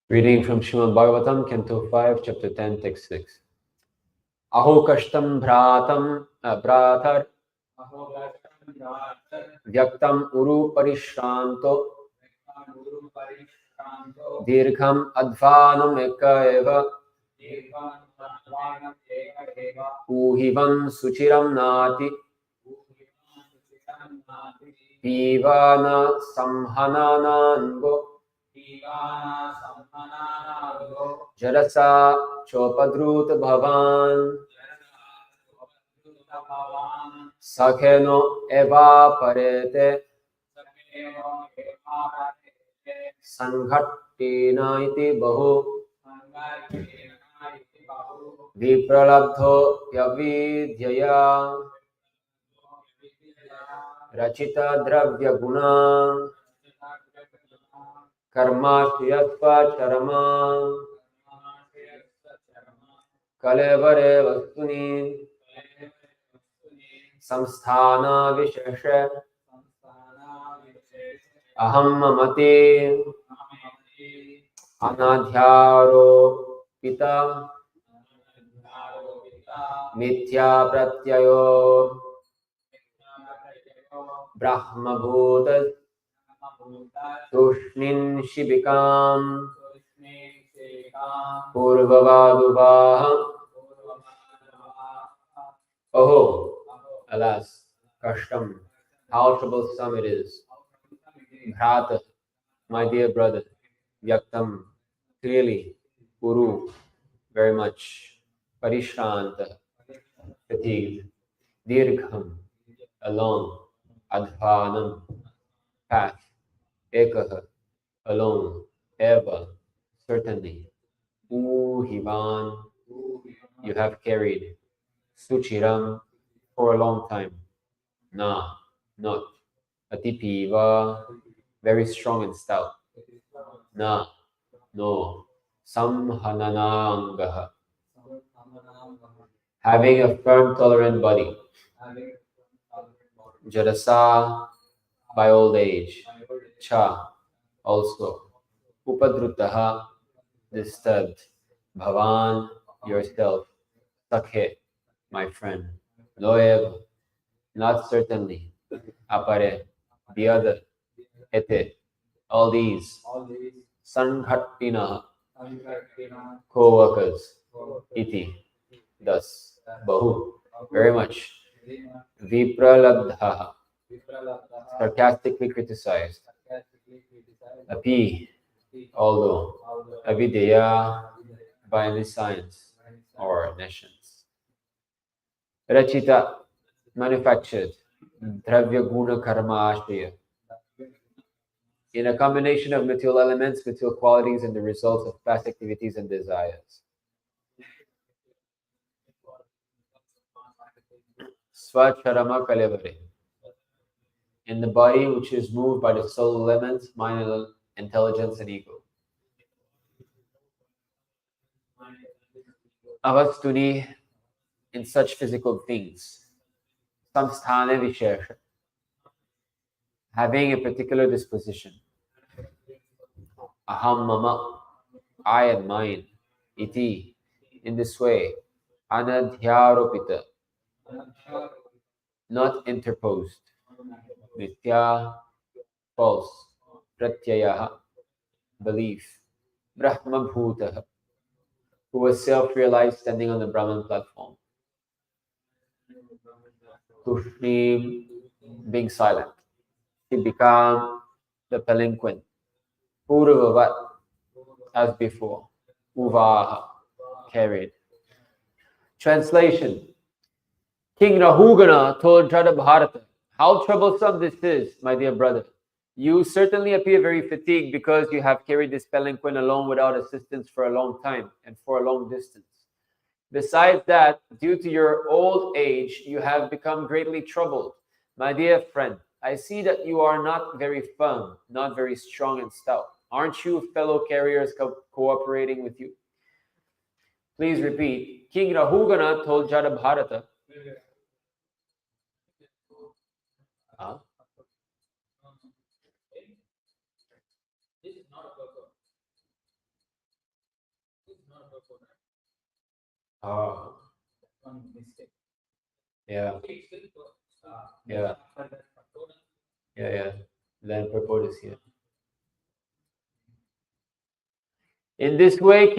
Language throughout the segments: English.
Reading from Srimad Bhagavatam, Canto 5, Chapter 10, Text 6. Aho kashtam bhratar vyaktam uru parishranto dirgham advanam eka eva uhivan suchiram nati pivana samhananango Jalasa chopadrut bhavan Sakheno evaparete Sanghattina iti bahu Vipralabdho yavidyaya Rachita dravya guna Karma shriyatva charama Kalevare vastuni Samsthana vishesha Aham mamati Anadhyaro pita Mithya pratyayo Brahma bhuta Tushnin shibikam Purvavadubah Oh, alas, kashtam, how troublesome it is. Bhrata, my dear brother, Yaktam, clearly, Uru, very much, Parishranta, fatigued, Dirgham, alone, Advanam, path, Ekaha, alone, Eva, certainly, Uhivan, you have carried, Suchiram, for a long time, Na, not, Atipiva, very strong and stout, Na, no, Samhananangaha, having a firm, tolerant body, Jarasa, by old age, Cha, also, Upadrutaha, disturbed, Bhavan, yourself, Sakhe, my friend, Loev, not certainly, Apare, the other, Ete, all these, Sanghattina, co-workers, Iti, thus, Bahu, very much, Vipralabdha, sarcastically criticized, Api, although, Avideya, by any science or nations. Rachita, manufactured, Dravya Guna Karma Ashraya, in a combination of material elements, material qualities, and the results of past activities and desires. Swacharama Kalevare, in the body which is moved by the soul elements, mind, intelligence, and ego. Avastuni, in such physical things. Samsthana Vishesha, having a particular disposition. Aham mama, I and mine. Iti, in this way. Anadhyaropita, not interposed. Mithya, false. Pratyayaha, belief. Brahma bhutaha, who was self-realized standing on the Brahman platform. Tushnim, being silent. He became the palanquin. Purvavat, as before. Uvaha, carried. Translation. King Rahugana told Jadabharata, how troublesome this is, my dear brother. You certainly appear very fatigued because you have carried this palanquin alone without assistance for a long time and for a long distance. Besides that, due to your old age, you have become greatly troubled. My dear friend, I see that you are not very firm, not very strong and stout. Aren't you fellow carriers cooperating with you? Please repeat. King Rahugana told Jadabharata. Huh? Ah, yeah, yeah, yeah. Then purports here. In this way,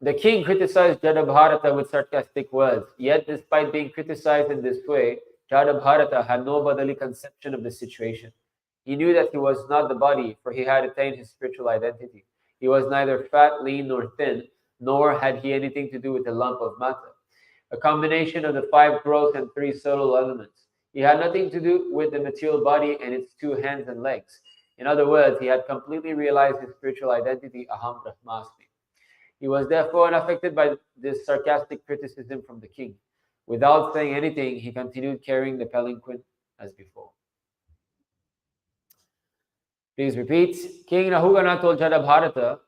the king criticized Jadabharata with sarcastic words. Yet, despite being criticized in this way, Jadabharata had no bodily conception of the situation. He knew that he was not the body, for he had attained his spiritual identity. He was neither fat, lean, nor thin, nor had he anything to do with a lump of matter, a combination of the 5 gross and 3 subtle elements. He had nothing to do with the material body and its 2 hands and legs. In other words, he had completely realized his spiritual identity, Aham Brahmasmi. He was therefore unaffected by this sarcastic criticism from the king. Without saying anything, he continued carrying the palanquin as before. Please repeat. King Rahugana told Jadabharata,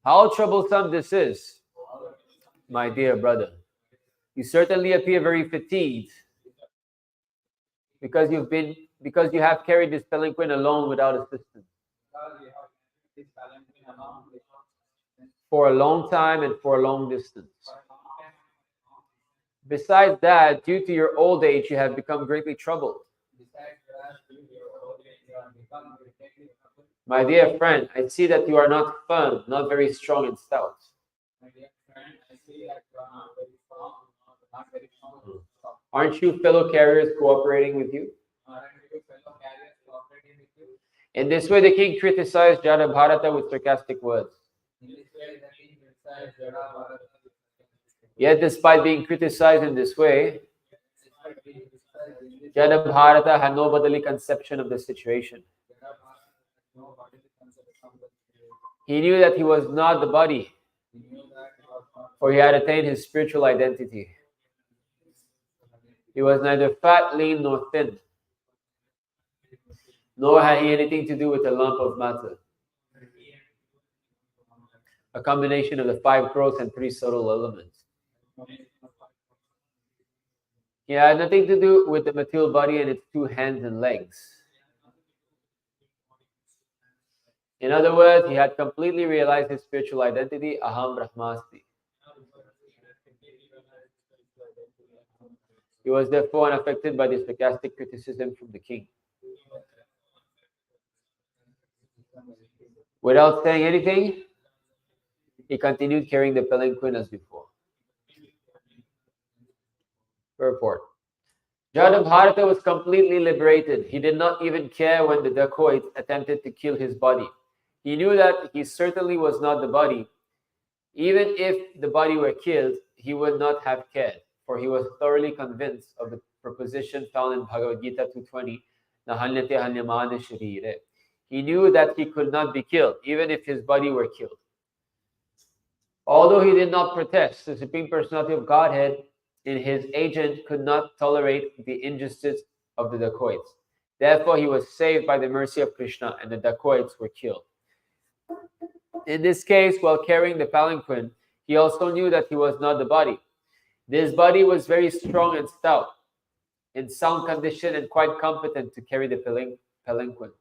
"How troublesome this is, my dear brother. You certainly appear very fatigued because you have carried this palanquin alone without assistance for a long time and for a long distance. Besides that, due to your old age, you have become greatly troubled. My dear friend, I see that you are not firm, not very strong and stout. Aren't you fellow carriers cooperating with you?" In this way, the king criticized Jadabharata with sarcastic words. Yet, despite being criticized in this way, Jadabharata had no bodily conception of the situation. He knew that he was not the body, for he had attained his spiritual identity. He was neither fat, lean, nor thin, nor had he anything to do with a lump of matter, a combination of the 5 gross and 3 subtle elements. He had nothing to do with the material body and its 2 hands and legs. In other words, he had completely realized his spiritual identity, Aham Brahmasmi. He was therefore unaffected by the sarcastic criticism from the king. Without saying anything, he continued carrying the palanquin as before. Purport. Jadabharata was completely liberated. He did not even care when the dacoits attempted to kill his body. He knew that he certainly was not the body. Even if the body were killed, he would not have cared, for he was thoroughly convinced of the proposition found in Bhagavad Gita 2:20, Nahanyate hanyamane sharire. He knew that he could not be killed, even if his body were killed. Although he did not protest, the Supreme Personality of Godhead in his agent could not tolerate the injustice of the dacoits. Therefore, he was saved by the mercy of Krishna, and the dacoits were killed. In this case, while carrying the palanquin, he also knew that he was not the body. This body was very strong and stout, in sound condition and quite competent to carry the palanquin.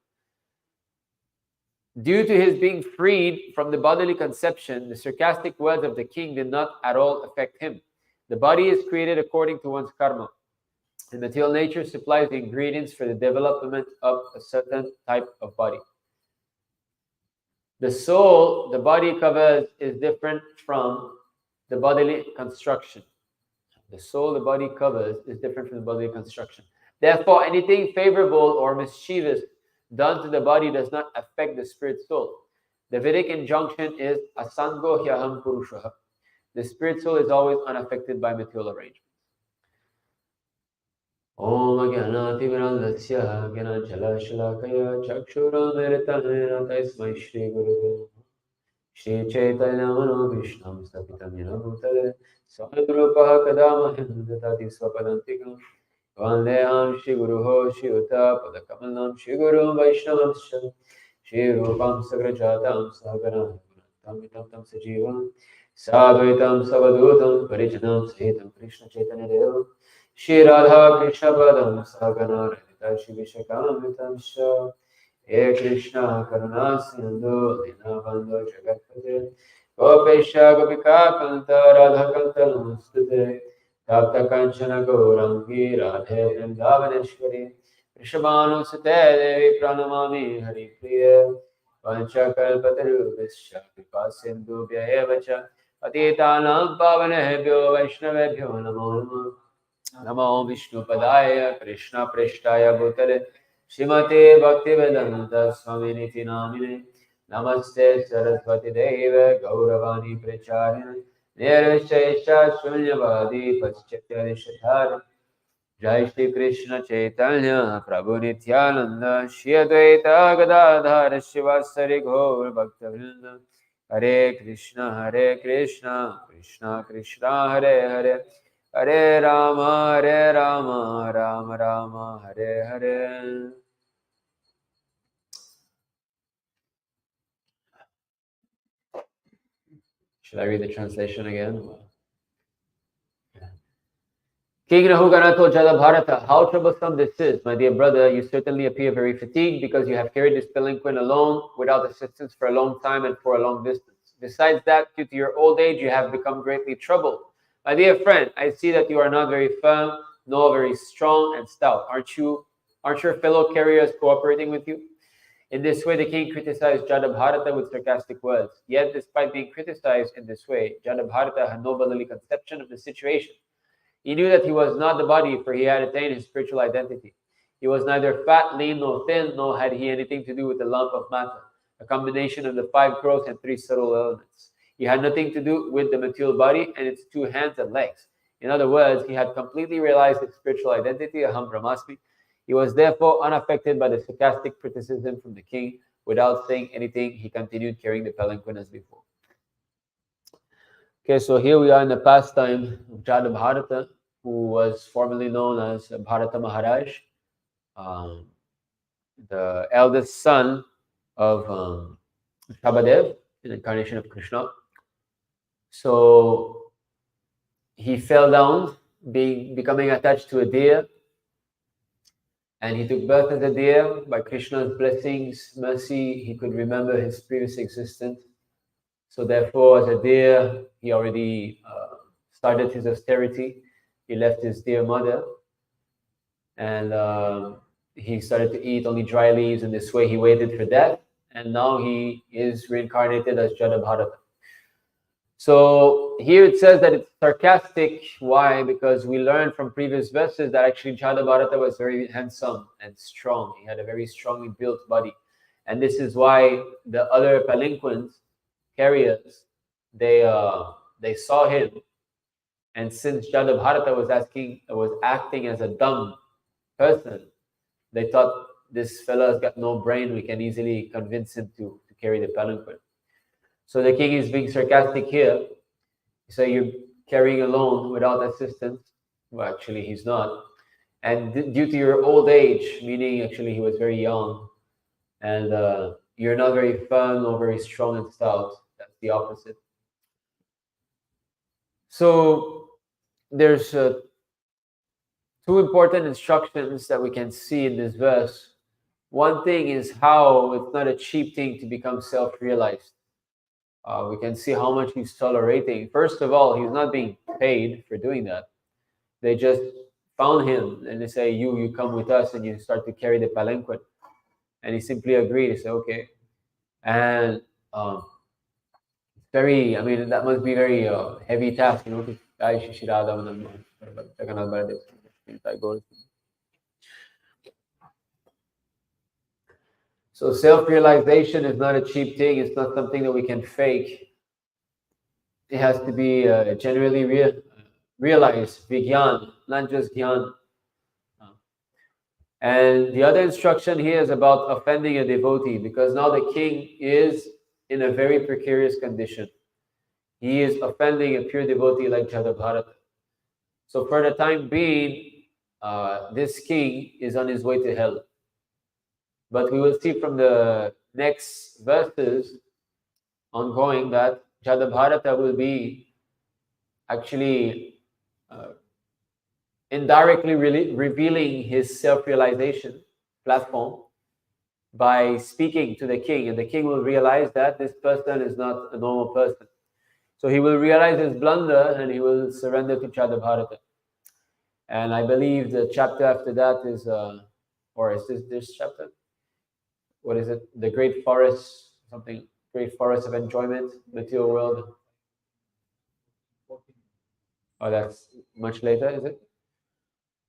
Due to his being freed from the bodily conception, the sarcastic words of the king did not at all affect him. The body is created according to one's karma. The material nature supplies the ingredients for the development of a certain type of body. The soul the body covers is different from the bodily construction. The soul the body covers is different from the bodily construction. Therefore, anything favorable or mischievous done to the body does not affect the spirit soul. The Vedic injunction is asango hyaham purusha. The spirit soul is always unaffected by material arrangements. Om Gyanati Virandasya Gyana Jala Shalakaya Chakshura Meritahena Taismai Shri Guru Shri Chaitanya Mano Krishnam Sapitam Yana Bhutale Swadrupaha Kadamahim Datati Swapadantikam Vandeham Shri Guruho Shri Uta Padakamalam Shri Guru Vaishnavam Shri Rupam Sagrajatam Sahaganam Tamitam Tam Sajivam Sadvaitam Savadutam Parijanam Sahitam Krishna Chaitanya Devam Shri Radha Krishna Padam Sagana Radhita Shri Vishakam Vitamsha He Krishna Karuna Sindhu Dinabandhu Jagatpate Gopesha Gopika Kanta Radha Kanta Namaste Tapta Kanchana Gaurangi Radhe Vrindavaneshwari Rishabhanu Sute Devi Pranamami Hari Priya Panchakalpatarubhisya Kripa Sindhu Vyayevacha Patitanam Pavanebhyo Vaishnavebhyo Namo Namo Namo Vishnu Padaya Krishna Prishtaya Bhutale Srimate Bhaktivedanta Swami Niti Namine Namaste Saraswati Deva Gauravani Pracharine Nirvishesha Shunyavadi Paschatya Rishatari Jai Shri Krishna Chaitanya Prabhu Nityananda Shri Advaita Gadadhar Shivasari Gaur Bhaktavrinda Hare Krishna Krishna Krishna Hare Hare Hare Rama Rama Rama Hare Hare. Should I read the translation again? King Rahugana told Jadabharata, how troublesome this is, my dear brother. You certainly appear very fatigued because you have carried this palanquin alone without assistance for a long time and for a long distance. Besides that, due to your old age, you have become greatly troubled. My dear friend, I see that you are not very firm, nor very strong and stout. Aren't your fellow carriers cooperating with you? In this way, the king criticized Jadabharata with sarcastic words. Yet, despite being criticized in this way, Jadabharata had no bodily conception of the situation. He knew that he was not the body, for he had attained his spiritual identity. He was neither fat, lean, nor thin, nor had he anything to do with the lump of matter, a combination of the 5 gross and 3 subtle elements. He had nothing to do with the material body and its 2 hands and legs. In other words, he had completely realized his spiritual identity, Aham Brahmasmi. He was therefore unaffected by the sarcastic criticism from the king. Without saying anything, he continued carrying the palanquin as before. Okay, so here we are in the pastime of Jadabharata, who was formerly known as Bharata Maharaj, the eldest son of Shabhadev, an incarnation of Krishna. So he fell down, becoming attached to a deer, and he took birth as a deer. By Krishna's blessings, mercy, he could remember his previous existence. So therefore, as a deer, he already started his austerity. He left his dear mother, and he started to eat only dry leaves. In this way, he waited for death, and now he is reincarnated as Jadabharata. So here it says that it's sarcastic. Why? Because we learned from previous verses that actually Jadabharata was very handsome and strong. He had a very strongly built body. And this is why the other palanquins, carriers, they saw him. And since Jadabharata was acting as a dumb person, they thought this fellow's got no brain. We can easily convince him to carry the palanquin. So the king is being sarcastic here. So you're carrying alone without assistance. Well, actually, he's not. And due to your old age, meaning actually he was very young, and you're not very firm or very strong and stout. That's the opposite. So there's 2 important instructions that we can see in this verse. One thing is how it's not a cheap thing to become self-realized. We can see how much he's tolerating. First of all, he's not being paid for doing that. They just found him and they say, you come with us, and you start to carry the palanquin. And he simply agreed. He said, okay. And that must be very heavy task, So self-realization is not a cheap thing. It's not something that we can fake. It has to be generally realized, vigyan, not just gyan. And the other instruction here is about offending a devotee, because now the king is in a very precarious condition. He is offending a pure devotee like Jadabharata. So for the time being, this king is on his way to hell. But we will see from the next verses ongoing that Jadabharata will be actually indirectly revealing his self-realization platform by speaking to the king, and the king will realize that this person is not a normal person. So he will realize his blunder and he will surrender to Chadabharata. And I believe the chapter after that is, or is this chapter? What is it? The Great Forest, something, Great Forest of Enjoyment, Material World. Oh, that's much later, is it?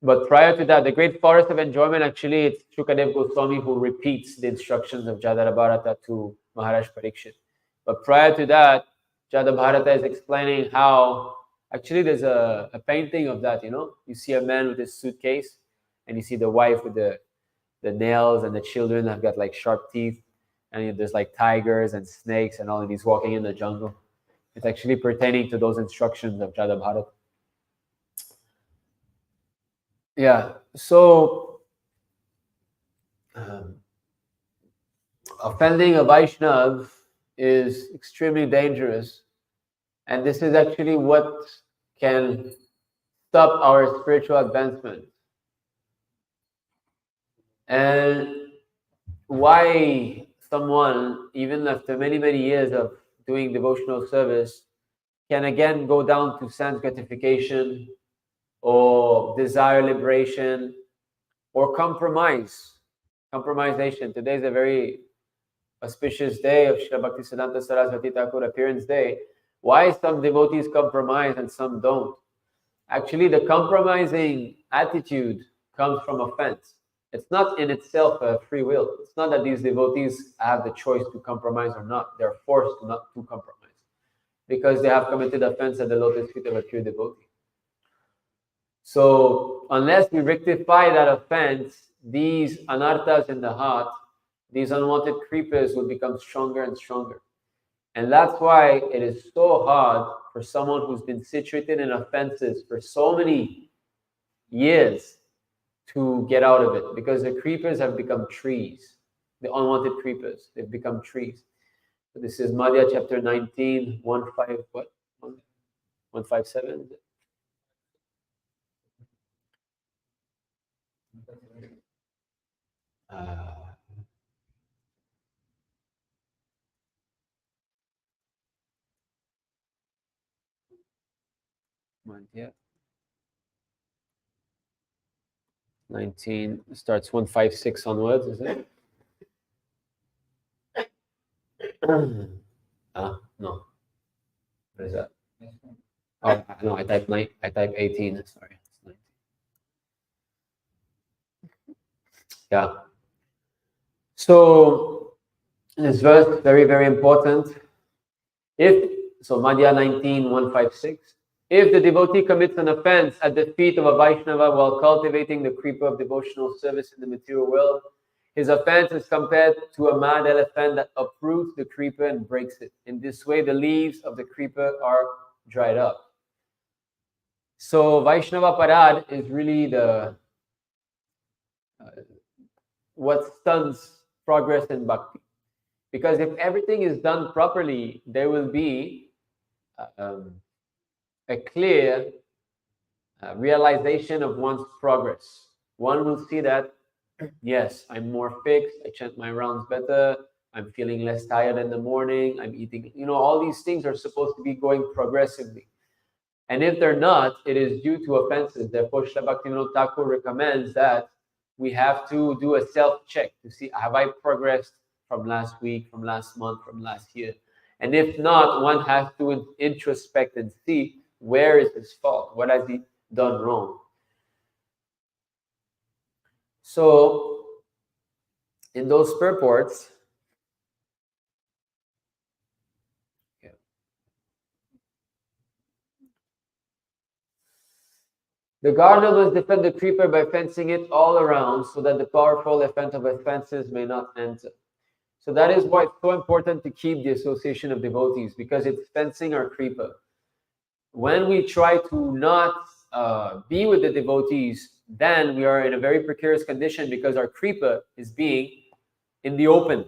But prior to that, the Great Forest of Enjoyment, actually, it's Shukadev Goswami who repeats the instructions of Jadabharata to Maharaj Parikshit. But prior to that, Jadabharata is explaining how, actually, there's a painting of that, you know? You see a man with his suitcase, and you see the wife with the nails, and the children have got like sharp teeth, and there's like tigers and snakes and all, and he's walking in the jungle. It's actually pertaining to those instructions of Jadabharata. Yeah, so offending a Vaishnav is extremely dangerous, and this is actually what can stop our spiritual advancement. And why someone, even after many, many years of doing devotional service, can again go down to sense gratification or desire liberation or compromisation. Today is a very auspicious day of Srila Bhaktisiddhanta Saraswati Thakur appearance day. Why some devotees compromise and some don't? Actually, the compromising attitude comes from offense. It's not in itself a free will. It's not that these devotees have the choice to compromise or not. They're forced to not to compromise because they have committed offense at the lotus feet of a pure devotee. So unless we rectify that offense, these anarthas in the heart, these unwanted creepers will become stronger and stronger. And that's why it is so hard for someone who's been situated in offenses for so many years to get out of it, because the creepers have become trees. The unwanted creepers, they've become trees. So this is Madhya chapter 19, 157, is it? Madhya 19 starts 156 onwards, is it? No. What is that? Oh no, I type 18. Sorry, it's 19. Yeah. So this verse very, very important. Madhya 19, 156. If the devotee commits an offense at the feet of a Vaishnava while cultivating the creeper of devotional service in the material world, his offense is compared to a mad elephant that uproots the creeper and breaks it. In this way, the leaves of the creeper are dried up. So Vaishnava Parad is really the what stunts progress in bhakti. Because if everything is done properly, there will be a clear realization of one's progress. One will see that, yes, I'm more fixed, I chant my rounds better, I'm feeling less tired in the morning, I'm eating, all these things are supposed to be going progressively. And if they're not, it is due to offenses. Therefore, Srila Bhaktivinoda Thakur recommends that we have to do a self-check to see, have I progressed from last week, from last month, from last year? And if not, one has to introspect and see, where is his fault? What has he done wrong? So, in those purports, the gardener must defend the creeper by fencing it all around so that the powerful effect of offenses may not enter. So that is why it's so important to keep the association of devotees, because it's fencing our creeper. When we try to not be with the devotees, then we are in a very precarious condition because our creeper is being in the open.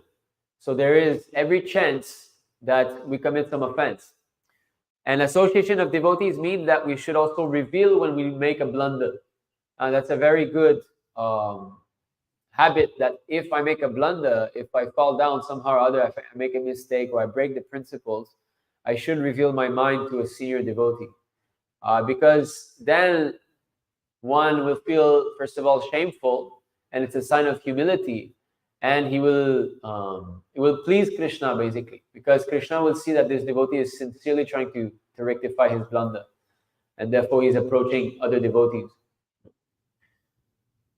So there is every chance that we commit some offense. And association of devotees means that we should also reveal when we make a blunder. That's a very good habit that if I make a blunder, if I fall down somehow or other, if I make a mistake or I break the principles, I should reveal my mind to a senior devotee. Because then one will feel, first of all, shameful, and it's a sign of humility, and it will please Krishna, basically, because Krishna will see that this devotee is sincerely trying to rectify his blunder, and therefore he's approaching other devotees.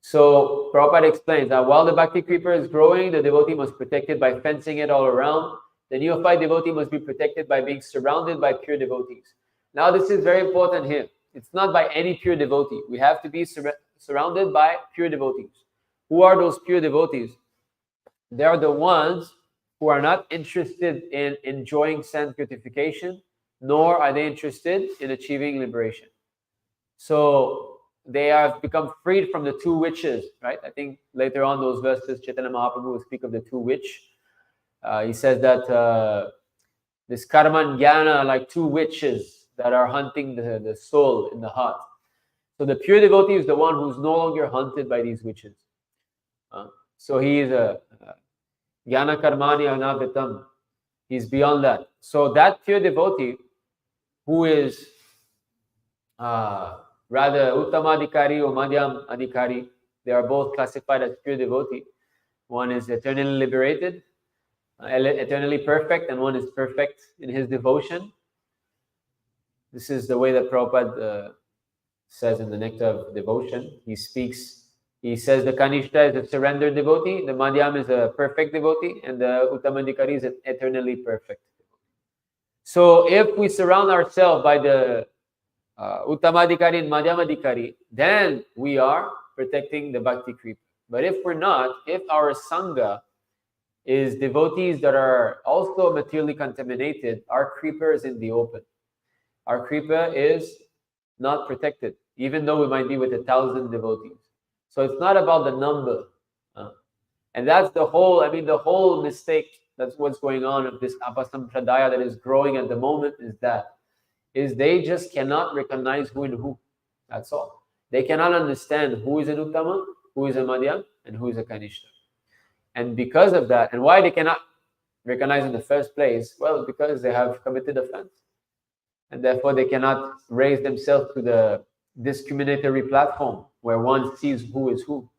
So Prabhupada explains that while the bhakti creeper is growing, the devotee must protect it by fencing it all around. The neophyte devotee must be protected by being surrounded by pure devotees. Now this is very important here. It's not by any pure devotee. We have to be surrounded by pure devotees. Who are those pure devotees? They are the ones who are not interested in enjoying sense gratification, nor are they interested in achieving liberation. So they have become freed from the two witches, right? I think later on those verses, Chaitanya Mahaprabhu will speak of the two witches. He says that this karma and jnana are like two witches that are hunting the soul in the heart. So the pure devotee is the one who's no longer hunted by these witches. So he is a jnana karmani anavitam. He's beyond that. So that pure devotee who is rather uttamadikari or madhyam adhikari, they are both classified as pure devotee. One is eternally liberated, eternally perfect, and one is perfect in his devotion. This is the way that Prabhupada says in the Nectar of Devotion. He says the Kanishta is a surrendered devotee, the Madhyam is a perfect devotee, and the Uttamadikari is an eternally perfect devotee. So if we surround ourselves by the Uttamadikari and Madhyamadikari, then we are protecting the Bhakti creeper. But if we're not, if our Sangha is devotees that are also materially contaminated, our creeper is in the open. Our creeper is not protected, even though we might be with 1,000 devotees. So it's not about the number. And that's the whole mistake. That's what's going on of this Apasampradaya that is growing at the moment is they just cannot recognize who and who. That's all. They cannot understand who is an Uttama, who is a Madhyam, and who is a Kanishta. And because of that, and why they cannot recognize in the first place, well, because they have committed offense. And therefore they cannot raise themselves to the discriminatory platform where one sees who is who.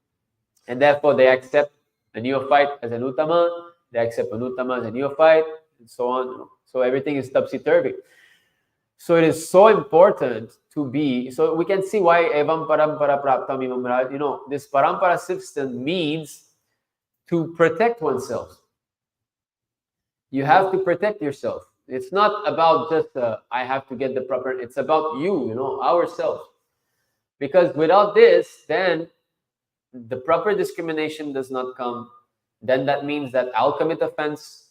And therefore they accept a neophyte as an Uttama, they accept an Uttama as a neophyte, and so on. So everything is topsy-turvy. So it is so important to be, so we can see why evam parampara praptam imam, this parampara system means to protect oneself. You have to protect yourself. It's not about just I have to get the proper, it's about you, ourselves. Because without this, then the proper discrimination does not come. Then that means that I'll commit offense.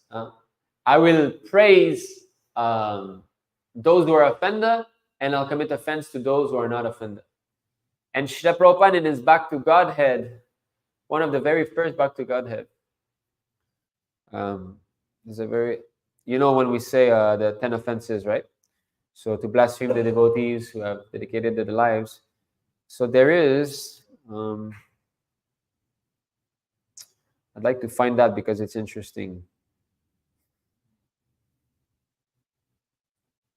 I will praise those who are offender, and I'll commit offense to those who are not offender. And Srila Prabhupada in his Back to Godhead, one of the very first Back to Godhead, is a very, when we say the 10 offenses, right? So to blaspheme the devotees who have dedicated their lives. So there is, I'd like to find that because it's interesting.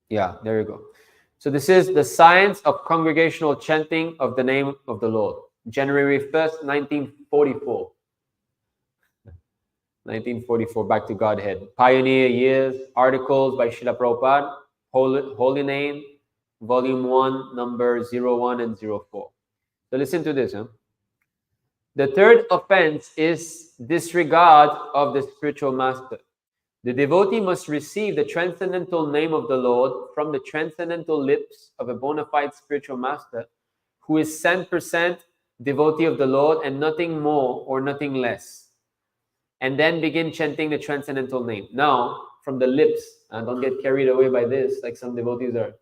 Yeah, there you go. So this is the science of congregational chanting of the name of the Lord. January 1st, 1944. 1944, Back to Godhead. Pioneer years, articles by Srila Prabhupada, Holy Name, Volume 1, number 01 and 04. So listen to this. The third offense is disregard of the spiritual master. The devotee must receive the transcendental name of the Lord from the transcendental lips of a bona fide spiritual master who is 100% devotee of the Lord and nothing more or nothing less. And then begin chanting the transcendental name. Now, from the lips, don't get carried away by this, like some devotees are.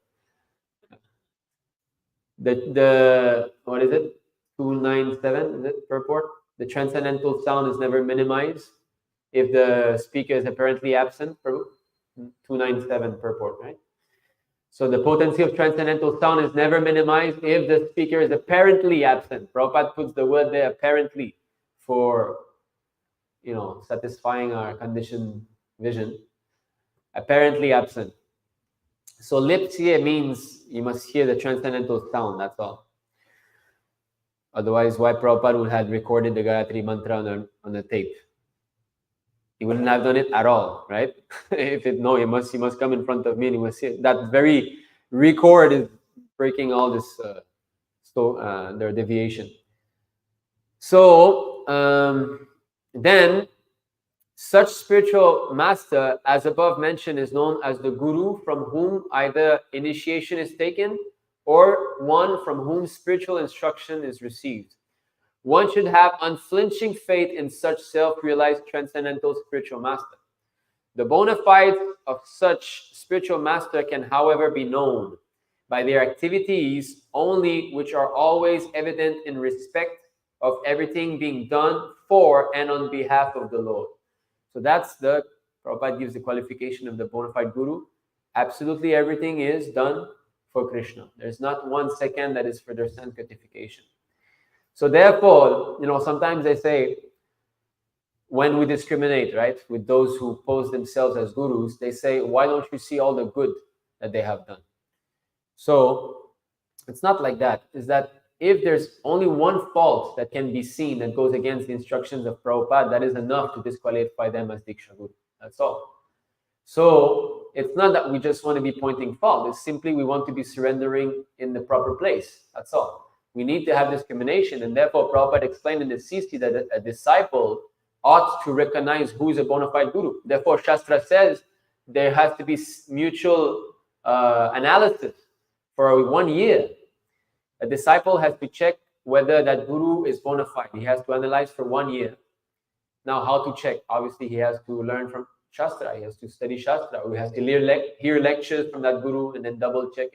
What is it? 297, is it, purport? The transcendental sound is never minimized if the speaker is apparently absent. 297 purport, right? So the potency of transcendental sound is never minimized if the speaker is apparently absent. Prabhupada puts the word there, apparently. for, satisfying our conditioned vision, apparently absent. So lipsye means you must hear the transcendental sound, that's all. Otherwise, why Prabhupada would have recorded the Gayatri Mantra on the tape? He wouldn't have done it at all, right? He must come in front of me and he must see it. That very record is breaking all this their deviation. So then such spiritual master as above mentioned is known as the guru, from whom either initiation is taken or one from whom spiritual instruction is received. One should have unflinching faith in such self-realized transcendental spiritual master. The bona fides of such spiritual master can, however, be known by their activities only, which are always evident in respect of everything being done for and on behalf of the Lord. So that's Prabhupada gives the qualification of the bona fide guru. Absolutely everything is done for Krishna. There's not 1 second that is for their sanctification. So therefore, sometimes they say, when we discriminate, right, with those who pose themselves as gurus, they say, why don't you see all the good that they have done? So it's not like that. It's that if there's only one fault that can be seen that goes against the instructions of Prabhupada, that is enough to disqualify them as Diksha Guru. That's all. So it's not that we just want to be pointing fault. It's simply we want to be surrendering in the proper place. That's all. We need to have discrimination, and therefore Prabhupada explained in the CC that a disciple ought to recognize who is a bona fide guru. Therefore, Shastra says there has to be mutual analysis for 1 year. A disciple has to check whether that guru is bona fide. He has to analyze for 1 year. Now, how to check? Obviously, he has to learn from Shastra. He has to study Shastra. He has to hear lectures from that guru and then double check.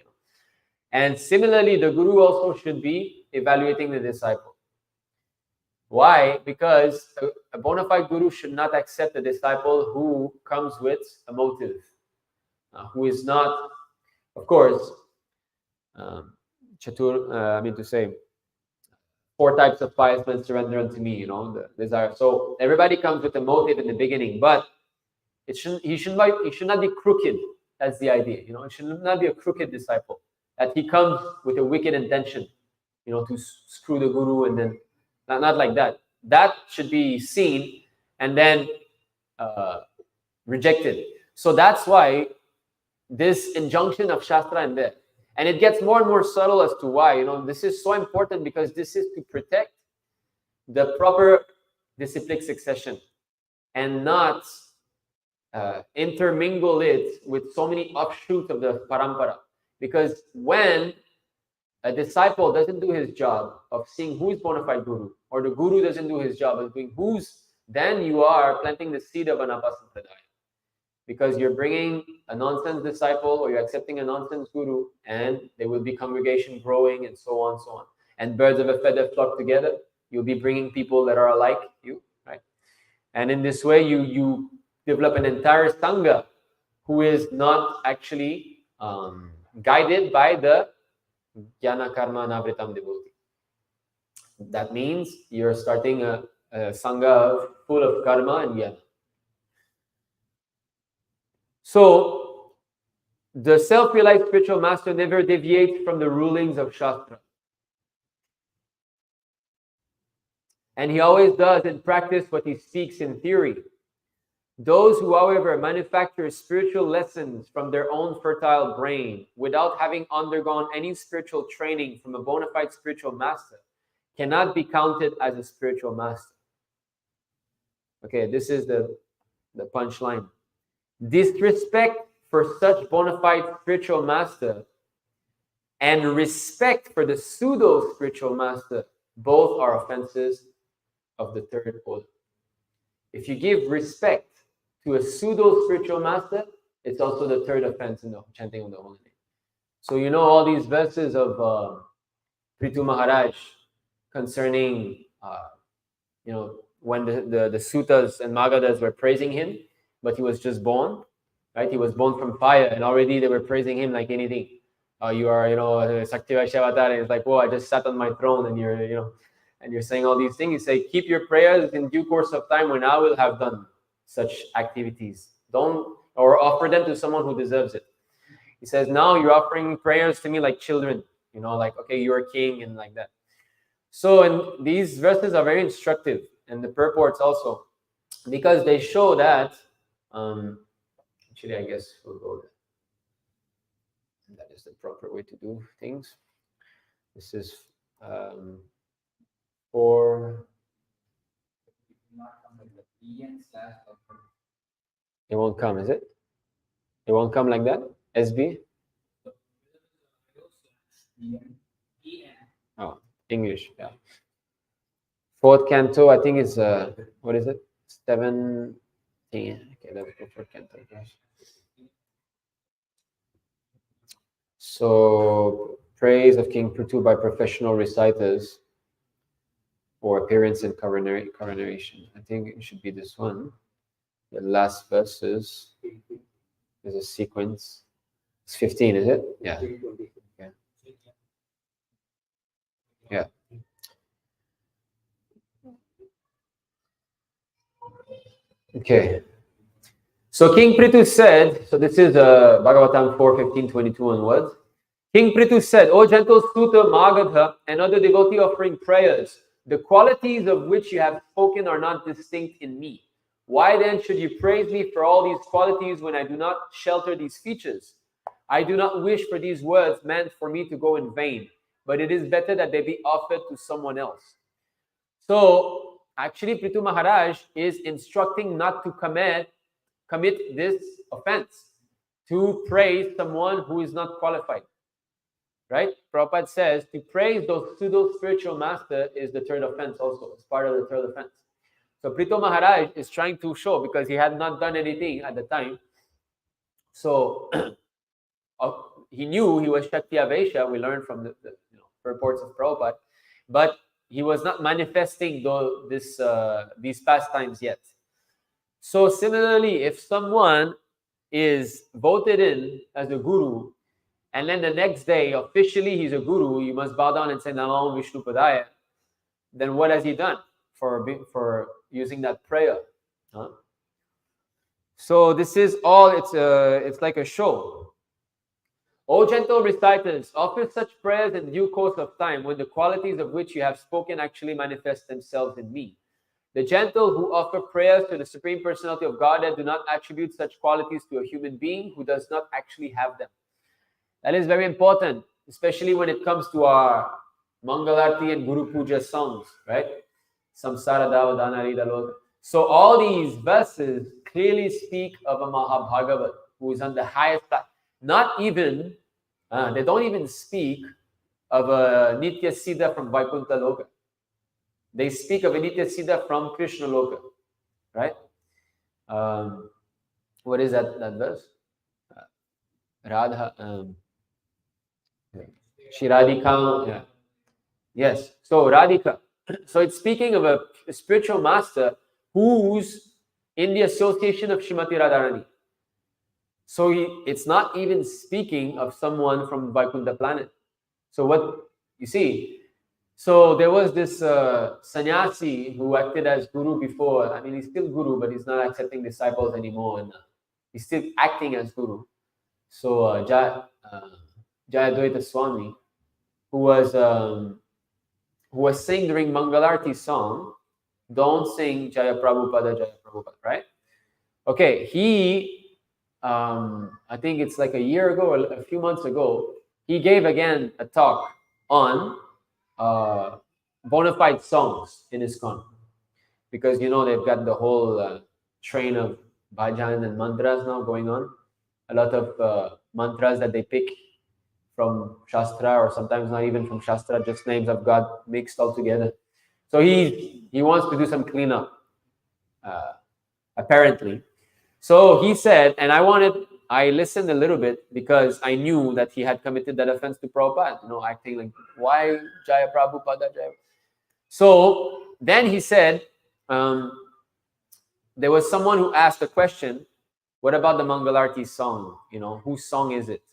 And similarly, the guru also should be evaluating the disciple. Why? Because a bona fide guru should not accept a disciple who comes with a motive, who is not, of course, Chatur, 4 types of pious men surrender unto me, the desire. So everybody comes with a motive in the beginning, but he should not be crooked. That's the idea. It should not be a crooked disciple, that he comes with a wicked intention, to screw the guru, and then not like that. That should be seen and then rejected. So that's why this injunction of Shastra and there. And it gets more and more subtle as to why. This is so important, because this is to protect the proper disciplic succession and not intermingle it with so many offshoots of the parampara. Because when a disciple doesn't do his job of seeing who is bona fide guru, or the guru doesn't do his job of doing then you are planting the seed of Anapa Sampradaya. Because you're bringing a nonsense disciple, or you're accepting a nonsense guru, and there will be congregation growing, and so on, so on. And birds of a feather flock together. You'll be bringing people that are alike you, right? And in this way, you develop an entire sangha who is not actually guided by the jnana karma navritam devoti. That means you're starting a sangha full of karma and jnana. So the self-realized spiritual master never deviates from the rulings of Shastra. And he always does in practice what he speaks in theory. Those who, however, manufacture spiritual lessons from their own fertile brain without having undergone any spiritual training from a bona fide spiritual master cannot be counted as a spiritual master. Okay, this is the punchline. Disrespect for such bona fide spiritual master and respect for the pseudo spiritual master, both are offenses of the third order. If you give respect to a pseudo spiritual master, it's also the third offense in the chanting of the holy name. So all these verses of Prithu Maharaj concerning when the Sutas and Magadas were praising him, but he was just born, right? He was born from fire, and already they were praising him like anything. You are, Sakti Vaishya Avatar, and it's like, whoa, I just sat on my throne, and you're, and you're saying all these things, you say, keep your prayers in due course of time when I will have done such activities. Don't, or offer them to someone who deserves it. He says, now you're offering prayers to me like children, like, okay, you're a king and like that. So, and these verses are very instructive, and the purports also, because they show that, actually, I guess we'll go there. That is the proper way to do things. This is for... It won't come, is it? It won't come like that? SB? Oh, English, yeah. Fourth canto, I think is, what is it? 17. Okay, let's go for canto. So, praise of King Prithu by professional reciters for appearance and coronation. I think it should be this one. The last verses. There's a sequence. It's 15, is it? Yeah. Yeah. Yeah. Okay. So King Prithu said, so this is Bhagavatam 4:15-22 onwards. King Prithu said, O gentle Suta Magadha and other devotee offering prayers, the qualities of which you have spoken are not distinct in me. Why then should you praise me for all these qualities when I do not shelter these features? I do not wish for these words meant for me to go in vain, but it is better that they be offered to someone else. So actually Prithu Maharaj is instructing not to commit this offense, to praise someone who is not qualified. Right? Prabhupada says to praise those pseudo-spiritual master is the third offense also. It's part of the third offense. So Prithu Maharaj is trying to show, because he had not done anything at the time. So he knew he was Shakti Avaisha, we learned from the purports of Prabhupada, but he was not manifesting these pastimes yet. So similarly, if someone is voted in as a guru, and then the next day, officially, he's a guru, you must bow down and say, Namo Vishnu Padaya. Then what has he done for using that prayer? Huh? So this is all, it's like a show. O gentle reciters, offer such prayers in due course of time, when the qualities of which you have spoken actually manifest themselves in me. The gentle who offer prayers to the Supreme Personality of Godhead do not attribute such qualities to a human being who does not actually have them. That is very important, especially when it comes to our Mangalarti and Guru Puja songs, right? Samsara Davadana Ridalota. So all these verses clearly speak of a Mahabhagavat who is on the highest path. Not even, they don't even speak of a Nitya Siddha from Vaikuntha Loka. They speak of a Nitya Siddha from Krishna Loka, right? What is that verse? Radha... Radhika, yeah. Yes. So Radhika. So it's speaking of a spiritual master who's in the association of Srimati Radharani. So it's not even speaking of someone from Vaikuntha planet. So what you see? So there was this sannyasi who acted as guru before. I mean, he's still guru, but he's not accepting disciples anymore, and he's still acting as guru. So Jayadvaita Swami, who was saying during Mangalarti song, don't sing Jaya Prabhupada, right? Okay, he, I think it's like a year ago or a few months ago, he gave again a talk on bona fide songs in ISKCON. Because, they've got the whole train of bhajan and mantras now going on. A lot of mantras that they pick from Shastra, or sometimes not even from Shastra, just names of God mixed all together. So he wants to do some cleanup, apparently. So he said, and I listened a little bit because I knew that he had committed that offense to Prabhupada, acting like, why Jaya Prabhupada, Jaya? So then he said, there was someone who asked a question, what about the Mangalarti song? Whose song is it?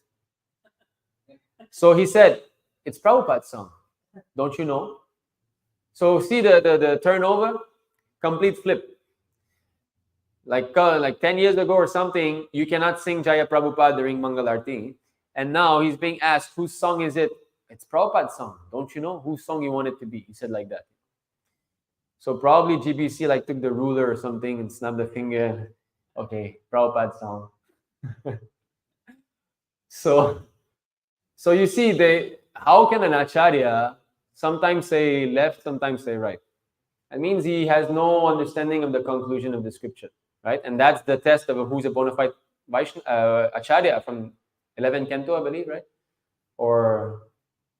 So he said, it's Prabhupada's song. Don't you know? So see the turnover, complete flip. Like 10 years ago or something, you cannot sing Jaya Prabhupada during Mangal Arti. And now he's being asked, whose song is it? It's Prabhupada's song. Don't you know whose song you want it to be? He said like that. So probably GBC like took the ruler or something and snapped the finger. Okay, Prabhupada's song. So you see, how can an Acharya sometimes say left, sometimes say right? That means he has no understanding of the conclusion of the scripture. Right? And that's the test of who's a bona fide Acharya from 11 Canto, I believe, right? Or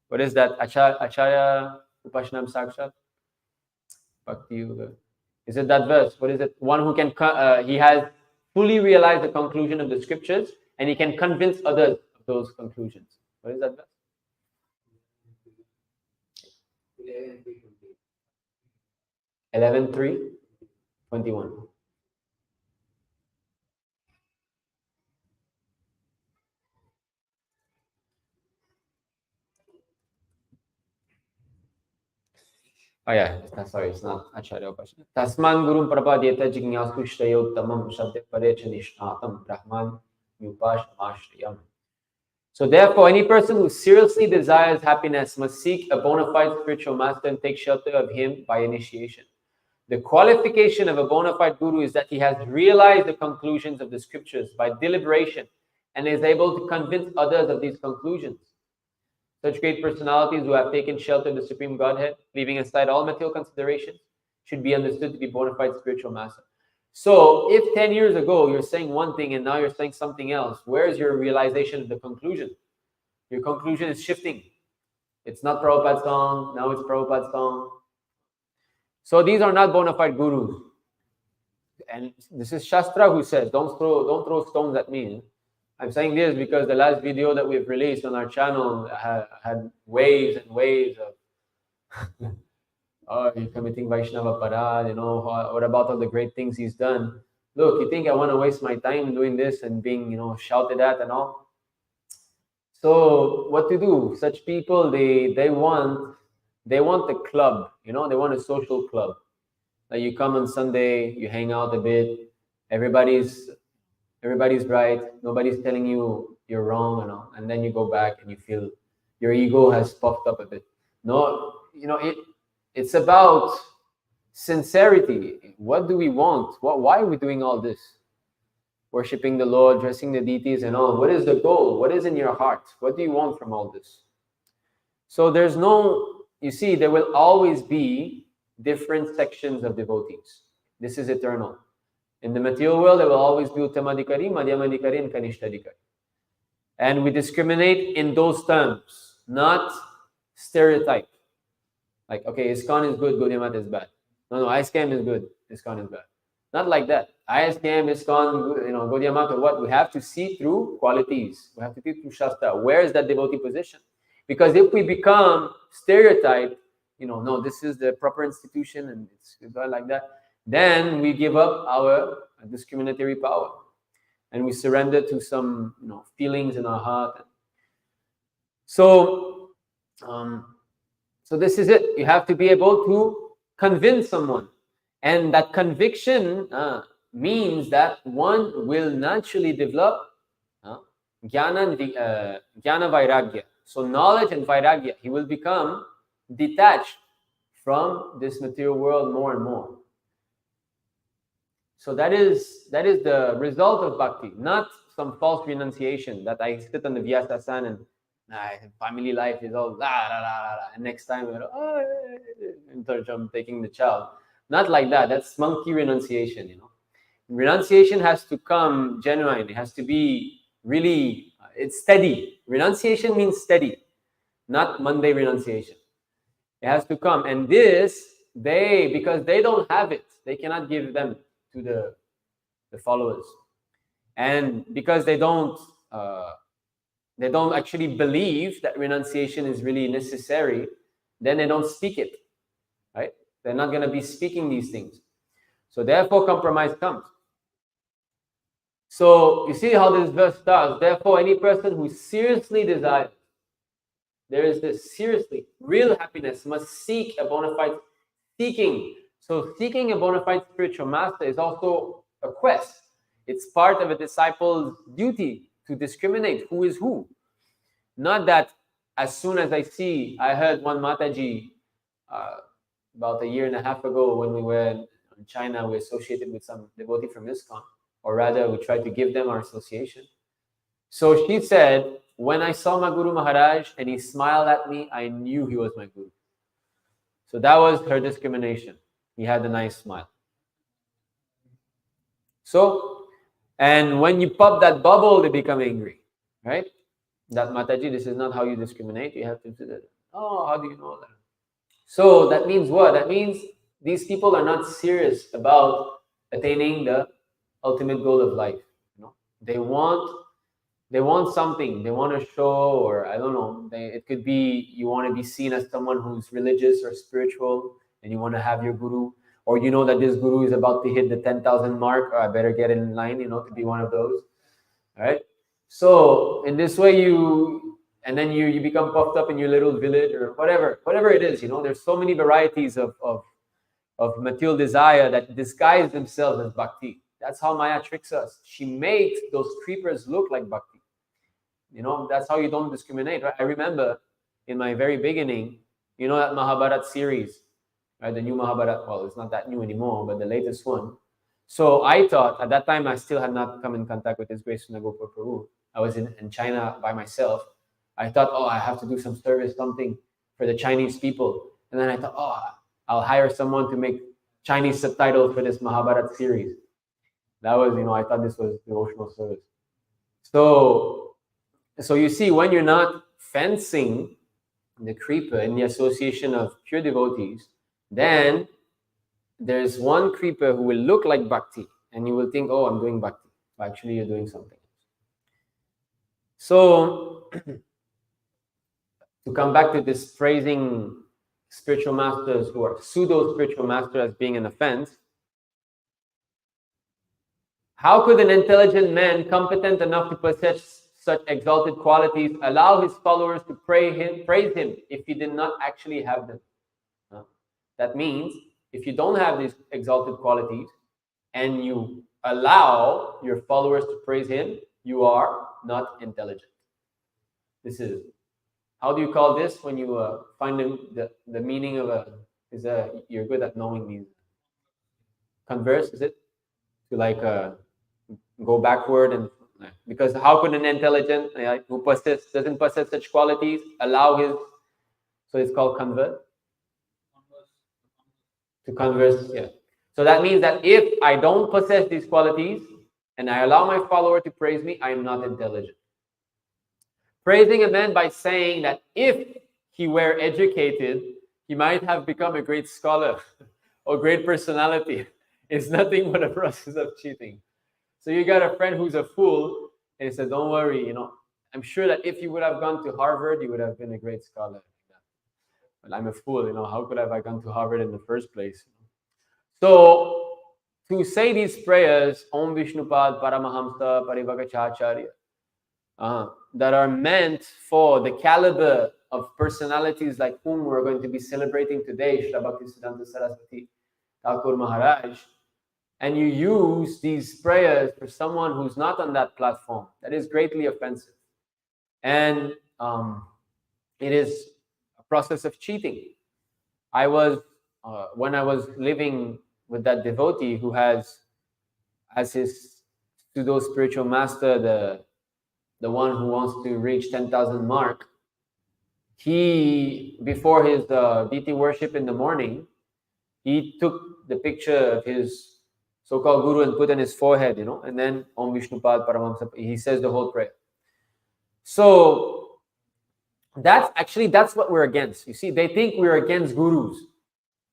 what is that? Acharya Upashanam Sakshat? Bhakti Yoga. Is it that verse? What is it? One who can, he has fully realized the conclusion of the scriptures and he can convince others of those conclusions. What is that verse? 11:3:21. Oh yeah, sorry, it's not Acharya Upasana. Tasman Gurum Prapadyeta Jignasu Shrayottamam Shabde Parecha Nishnatam Brahman Upashamashriyam. So therefore, any person who seriously desires happiness must seek a bona fide spiritual master and take shelter of him by initiation. The qualification of a bona fide guru is that he has realized the conclusions of the scriptures by deliberation and is able to convince others of these conclusions. Such great personalities who have taken shelter in the Supreme Godhead, leaving aside all material considerations, should be understood to be bona fide spiritual master. So if 10 years ago you're saying one thing and now you're saying something else, where's your realization of the conclusion? Your conclusion is shifting. It's not Prabhupada's song, now it's Prabhupada's song. So these are not bona fide gurus. And this is Shastra who says, don't throw stones at me. I'm saying this because the last video that we've released on our channel had waves and waves of oh, you're committing Vaishnava Parad, you know, what about all the great things he's done? Look, you think I want to waste my time doing this and being, you know, shouted at and all? So what to do? Such people, they want the club, you know, they want a social club. Like you come on Sunday, you hang out a bit, everybody's right, nobody's telling you you're wrong and all, and then you go back and you feel your ego has puffed up a bit. No, you know, it's about sincerity. What do we want? Why are we doing all this? Worshipping the Lord, dressing the deities and all. What is the goal? What is in your heart? What do you want from all this? So there's no, you see, there will always be different sections of devotees. This is eternal. In the material world, there will always be Uttamadikari, Madhyamadikari, and Kanishtadikari. And we discriminate in those terms, not stereotype. Like, okay, ISKCON is good, Gaudiya Math is bad. No, ISKCON is good, ISKCON is bad. Not like that. ISKCON, ISKCON, you know, Gaudiya Math or what? We have to see through qualities. We have to see through Shastra. Where is that devotee position? Because if we become stereotyped, you know, no, this is the proper institution and it's not like that, then we give up our discriminatory power and we surrender to some, you know, feelings in our heart. So this is it. You have to be able to convince someone, and that conviction means that one will naturally develop jnana vairagya. So knowledge and vairagya. He will become detached from this material world more and more. So that is the result of bhakti, not some false renunciation that I sit on the Vyasasan and family life is all la la la la, and next time I'm taking the child. Not like that. That's monkey renunciation, you know. Renunciation has to come genuine. It has to be really, it's steady. Renunciation means steady, not Monday renunciation. It has to come. And this, because they don't have it, they cannot give them to the followers. And because they don't actually believe that renunciation is really necessary, then they don't speak it, right? They're not going to be speaking these things. So therefore, compromise comes. So you see how this verse starts. Therefore, any person who seriously desires, there is this seriously, real happiness, must seek a bona fide seeking. So seeking a bona fide spiritual master is also a quest. It's part of a disciple's duty to discriminate who is who. Not that as soon as I heard one Mataji about a year and a half ago when we were in China, we associated with some devotee from ISKCON, or rather we tried to give them our association. So she said, when I saw my Guru Maharaj and he smiled at me, I knew he was my Guru. So that was her discrimination. He had a nice smile. So, and when you pop that bubble, they become angry, right? That Mataji, this is not how you discriminate. You have to do that. Oh, how do you know that? So that means what? That means these people are not serious about attaining the ultimate goal of life. You know, they want something. They want to show, or I don't know. It could be you want to be seen as someone who's religious or spiritual, and you want to have your guru, or you know that this guru is about to hit the 10,000 mark, or I better get in line, you know, to be one of those. All right. So in this way, you become puffed up in your little village or whatever it is. You know, there's so many varieties of material desire that disguise themselves as bhakti. That's how Maya tricks us. She makes those creepers look like bhakti. You know, that's how you don't discriminate. Right? I remember in my very beginning, you know, that Mahabharat series, right? The new Mahabharat. Well, it's not that new anymore, but the latest one. So I thought at that time I still had not come in contact with His Grace Nagopur Prabhu. I was in China by myself. I thought, oh, I have to do some service, something for the Chinese people. And then I thought, oh, I'll hire someone to make Chinese subtitles for this Mahabharat series. That was, you know, I thought this was devotional service. So you see, when you're not fencing the creeper in the association of pure devotees, then there's one creeper who will look like bhakti, and you will think, oh, I'm doing bhakti. But actually, you're doing something. So, to come back to this praising spiritual masters who are pseudo-spiritual masters as being an offense, how could an intelligent man, competent enough to possess such exalted qualities, allow his followers to praise him if he did not actually have them? That means, if you don't have these exalted qualities and you allow your followers to praise him, you are not intelligent. This is, how do you call this when you find the meaning of you're good at knowing these. Converse, is it? To like go backward, and because how could an intelligent who doesn't possess such qualities allow his, so it's called convert? To converse, yeah. So that means that if I don't possess these qualities and I allow my follower to praise me, I am not intelligent. Praising a man by saying that if he were educated, he might have become a great scholar or great personality is nothing but a process of cheating. So you got a friend who's a fool, and he said, don't worry, you know, I'm sure that if you would have gone to Harvard, you would have been a great scholar. But I'm a fool, you know, how could have I gone to Harvard in the first place? So to say these prayers, Om Vishnupad Paramahamsa Parivagachacharya, that are meant for the caliber of personalities like whom we're going to be celebrating today, Srila Bhaktisiddhanta Saraswati Thakur Maharaj, and you use these prayers for someone who's not on that platform, that is greatly offensive. And it is a process of cheating. I was, when I was living with that devotee who has as his pseudo-spiritual master, the one who wants to reach 10,000 mark, he, before his deity worship in the morning, he took the picture of his so-called guru and put on his forehead, you know, and then Om Vishnupad Paramahamsa, he says the whole prayer. So that's what we're against. You see, they think we're against gurus.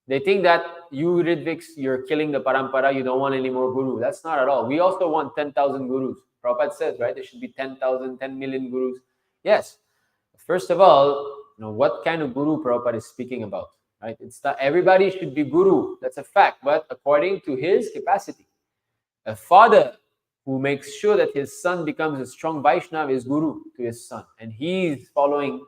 They think that you, Ridviks, you're killing the parampara, you don't want any more guru. That's not at all. We also want 10,000 gurus. Prabhupada says, right, there should be 10,000, 10 million gurus. Yes. First of all, you know, what kind of guru Prabhupada is speaking about, right? It's not everybody should be guru. That's a fact, but according to his capacity. A father who makes sure that his son becomes a strong Vaishnava is guru to his son, and he's following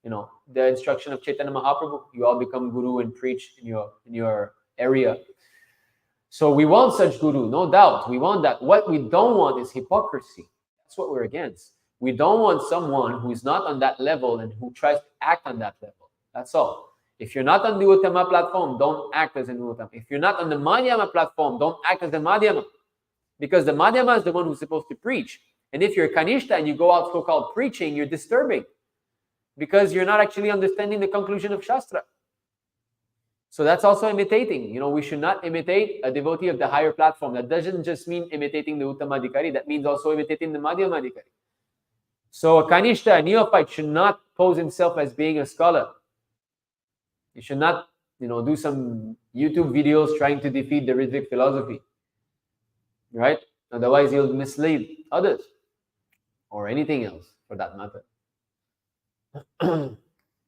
the instruction of Chaitanya Mahaprabhu. You all become guru and preach in your area. So we want such guru, no doubt. We want that. What we don't want is hypocrisy. That's what we're against. We don't want someone who is not on that level and who tries to act on that level. That's all. If you're not on the Uttama platform, don't act as an Uttama. If you're not on the Madhyama platform, don't act as a Madhyama. Because the Madhyama is the one who's supposed to preach. And if you're Kanishta and you go out so-called preaching, you're disturbing. Because you're not actually understanding the conclusion of Shastra. So that's also imitating. We should not imitate a devotee of the higher platform. That doesn't just mean imitating the Uttamadhikari. That means also imitating the Madhyamadhikari. So a Kanishta, a neophyte, should not pose himself as being a scholar. He should not, do some YouTube videos trying to defeat the Ritvic philosophy. Right? Otherwise, he'll mislead others. Or anything else, for that matter.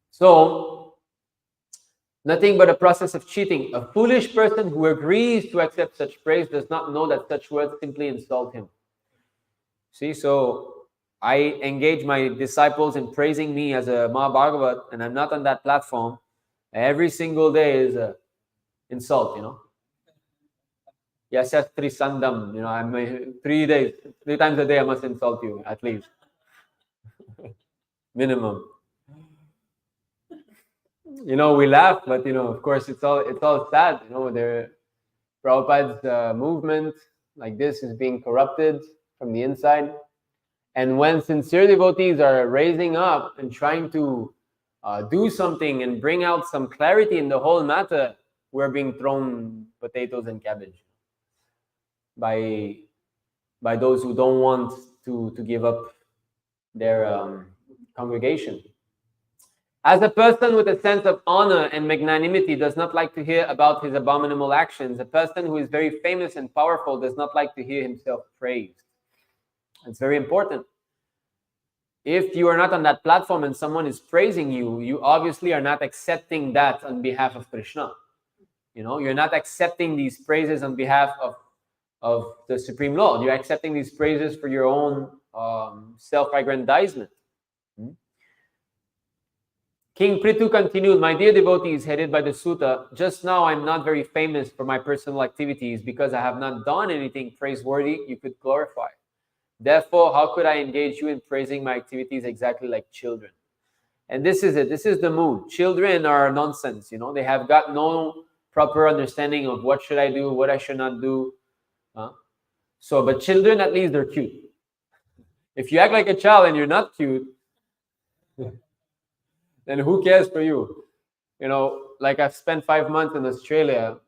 So, nothing but a process of cheating. A foolish person who agrees to accept such praise does not know that such words simply insult him. See, so I engage my disciples in praising me as a Mahabhagavat, and I'm not on that platform. Every single day is an insult, Yasastri Sandam, I'm 3 days, 3 times a day I must insult you, at least. Minimum. We laugh, but of course it's all sad. Prabhupada's movement like this is being corrupted from the inside. And when sincere devotees are raising up and trying to do something and bring out some clarity in the whole matter, we're being thrown potatoes and cabbage by those who don't want to give up their congregation. As a person with a sense of honor and magnanimity does not like to hear about his abominable actions, a person who is very famous and powerful does not like to hear himself praised. It's very important. If you are not on that platform and someone is praising you, you obviously are not accepting that on behalf of Krishna. You're not accepting these praises on behalf of the Supreme Lord. You're accepting these praises for your own self-aggrandizement. King Prithu continued, "My dear devotees, headed by the sutta, just now I'm not very famous for my personal activities because I have not done anything praiseworthy you could glorify. Therefore, how could I engage you in praising my activities exactly like children?" And this is it. This is the mood. Children are nonsense. They have got no proper understanding of what should I do, what I should not do. But children, at least they're cute. If you act like a child and you're not cute, then who cares for you? Like I've spent 5 months in Australia.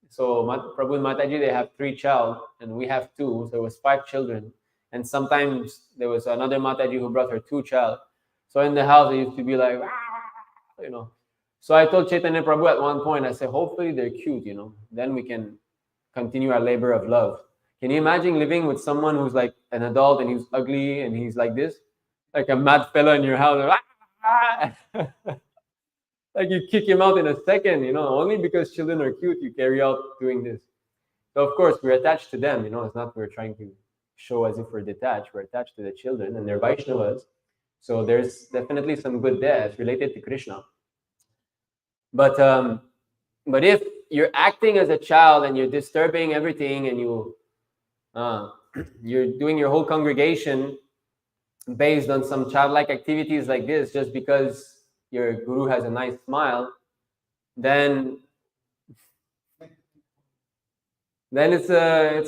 So Prabhu and Mataji, they have 3 child and we have 2. So there was 5 children. And sometimes there was another Mataji who brought her 2 child. So in the house, it used to be like, So I told Chaitanya Prabhu at one point, I said, hopefully they're cute, Then we can continue our labor of love. Can you imagine living with someone who's like an adult and he's ugly and he's like this? Like a mad fella in your house. Like you kick him out in a second, only because children are cute, you carry out doing this. So of course, we're attached to them, it's not we're trying to show as if we're detached. We're attached to the children and they're Vaishnavas. So there's definitely some good there. It's related to Krishna. But if you're acting as a child and you're disturbing everything and you're doing your whole congregation based on some childlike activities like this, just because your guru has a nice smile, then it's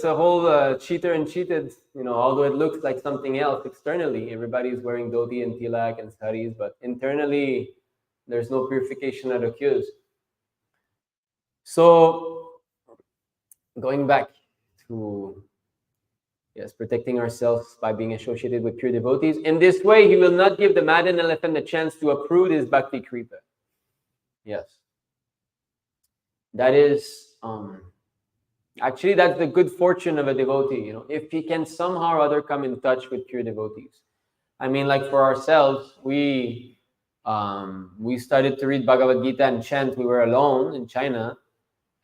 a whole cheater and cheated, although it looks like something else externally. Everybody's wearing dhoti and tilak and saris, but internally there's no purification that occurs. So going back to protecting ourselves by being associated with pure devotees. In this way, he will not give the maddened elephant the chance to uproot his bhakti kripa. Yes. That is, actually, that's the good fortune of a devotee, if he can somehow or other come in touch with pure devotees. I mean, like for ourselves, we started to read Bhagavad Gita and chant. We were alone in China.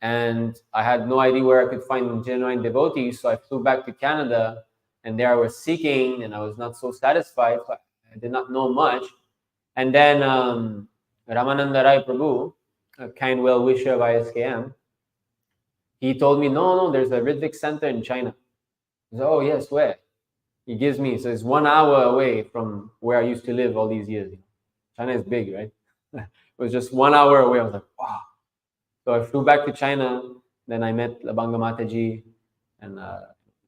And I had no idea where I could find genuine devotees. So I flew back to Canada and there I was seeking and I was not so satisfied. So I did not know much. And then Ramananda Rai Prabhu, a kind well-wisher of ISKM, he told me, no, there's a Ritvik center in China. I said, oh, yes, where? He gives me, so it's 1 hour away from where I used to live all these years. China is big, right? It was just 1 hour away. I was like, wow. So I flew back to China. Then I met Labanga Mataji, and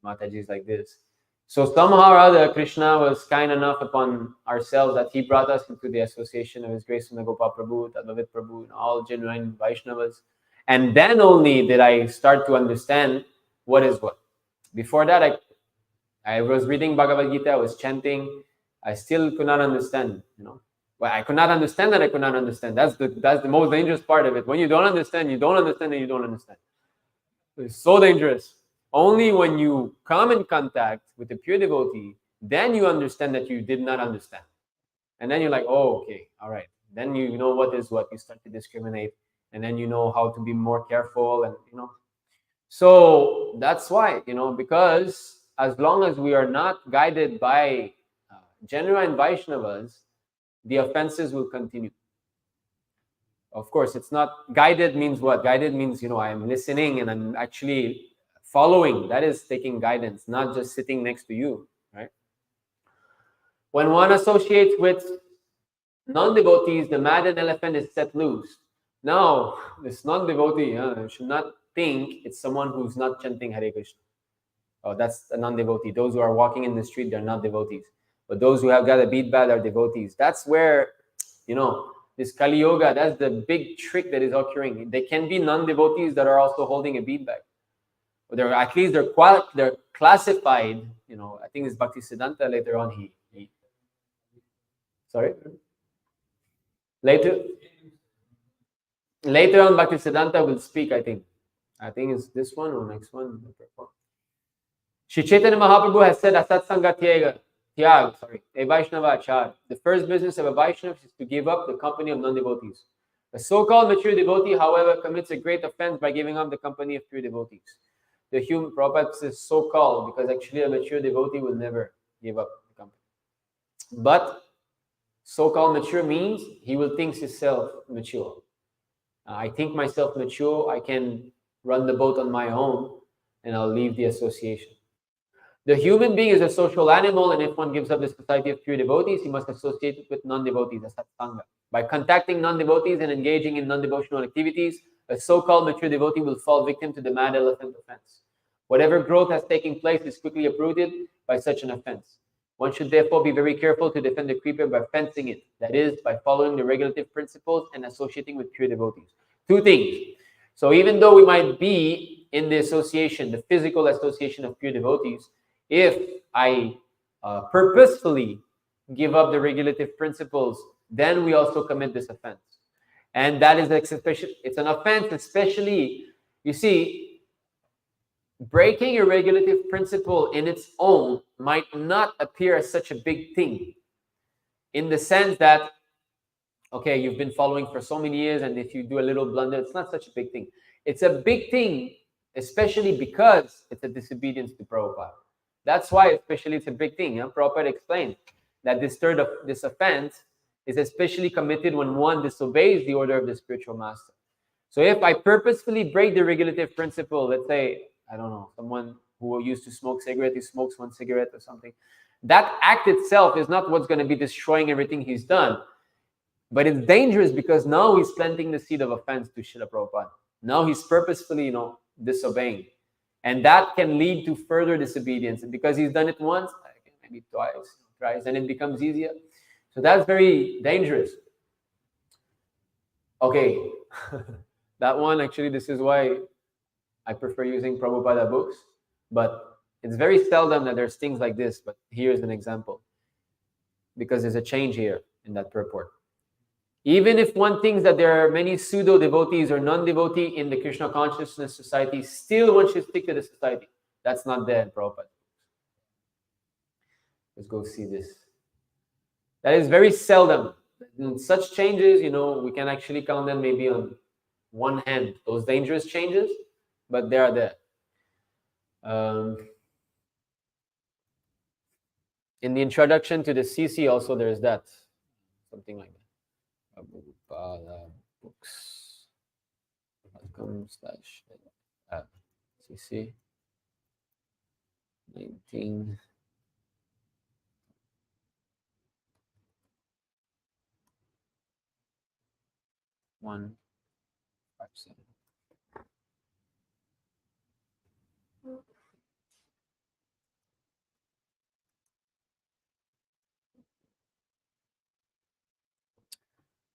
Mataji's like this. So somehow or other, Krishna was kind enough upon ourselves that he brought us into the association of His Grace Gopal Prabhu, Tadbhavid Prabhu, and all genuine Vaishnavas. And then only did I start to understand what is what. Before that, I was reading Bhagavad Gita, I was chanting, I still could not understand, Well, I could not understand that I could not understand. That's the most dangerous part of it. When you don't understand, you don't understand, and you don't understand. It's so dangerous. Only when you come in contact with a pure devotee, then you understand that you did not understand. And then you're like, oh, okay, all right. Then you know what is what. You start to discriminate, and then you know how to be more careful, and So that's why, because as long as we are not guided by genuine Vaishnavas, the offenses will continue. Of course, it's not guided means what? Guided means, I'm listening and I'm actually following. That is taking guidance, not just sitting next to you, right? When one associates with non-devotees, the maddened elephant is set loose. Now, this non-devotee should not think it's someone who's not chanting Hare Krishna. Oh, that's a non-devotee. Those who are walking in the street, they're not devotees. But those who have got a bead bag are devotees. That's where, this Kali Yoga, that's the big trick that is occurring. They can be non-devotees that are also holding a bead bag. But at least they're classified, I think it's Bhaktisiddhanta later on. Sorry? Later on, Bhaktisiddhanta will speak, I think. I think it's this one or next one. Shri Chaitanya Mahaprabhu has said, Asatsanga Tyag, a Vaishnava Achar. The first business of a Vaishnava is to give up the company of non-devotees. A so-called mature devotee, however, commits a great offense by giving up the company of pure devotees. The human Prabhupada says so-called because actually a mature devotee will never give up the company. But so-called mature means he will think himself mature. I think myself mature, I can run the boat on my own, and I'll leave the association. The human being is a social animal, and if one gives up the society of pure devotees, he must associate with non-devotees, as satsanga. By contacting non-devotees and engaging in non-devotional activities, a so-called mature devotee will fall victim to the mad elephant offense. Whatever growth has taken place is quickly uprooted by such an offense. One should therefore be very careful to defend the creeper by fencing it, that is, by following the regulative principles and associating with pure devotees. Two things. So even though we might be in the association, the physical association of pure devotees, if I purposefully give up the regulative principles, then we also commit this offense. And that is it's an offense, especially, you see, breaking a regulative principle in its own might not appear as such a big thing, in the sense that, okay, you've been following for so many years, and if you do a little blunder, it's not such a big thing. It's a big thing, especially because it's a disobedience to Prabhupada. That's why, especially, it's a big thing. Prabhupada explained that this offense is especially committed when one disobeys the order of the spiritual master. So if I purposefully break the regulative principle, let's say, I don't know, someone who used to smoke cigarette, he smokes one cigarette or something, that act itself is not what's going to be destroying everything he's done. But it's dangerous because now he's planting the seed of offense to Srila Prabhupada. Now he's purposefully, disobeying. And that can lead to further disobedience. And because he's done it once, maybe twice, and it becomes easier. So that's very dangerous. Okay. That one, actually, this is why I prefer using Prabhupada books. But it's very seldom that there's things like this. But here's an example. Because there's a change here in that purport. Even if one thinks that there are many pseudo-devotees or non-devotee in the Krishna Consciousness Society, still one should stick to the society. That's not there in Prabhupada. Let's go see this. That is very seldom. In such changes, we can actually count them maybe on one hand, those dangerous changes, but they are there. In the introduction to the CC also, there's that. something like that. Prabhupada books.com / CC 19 157.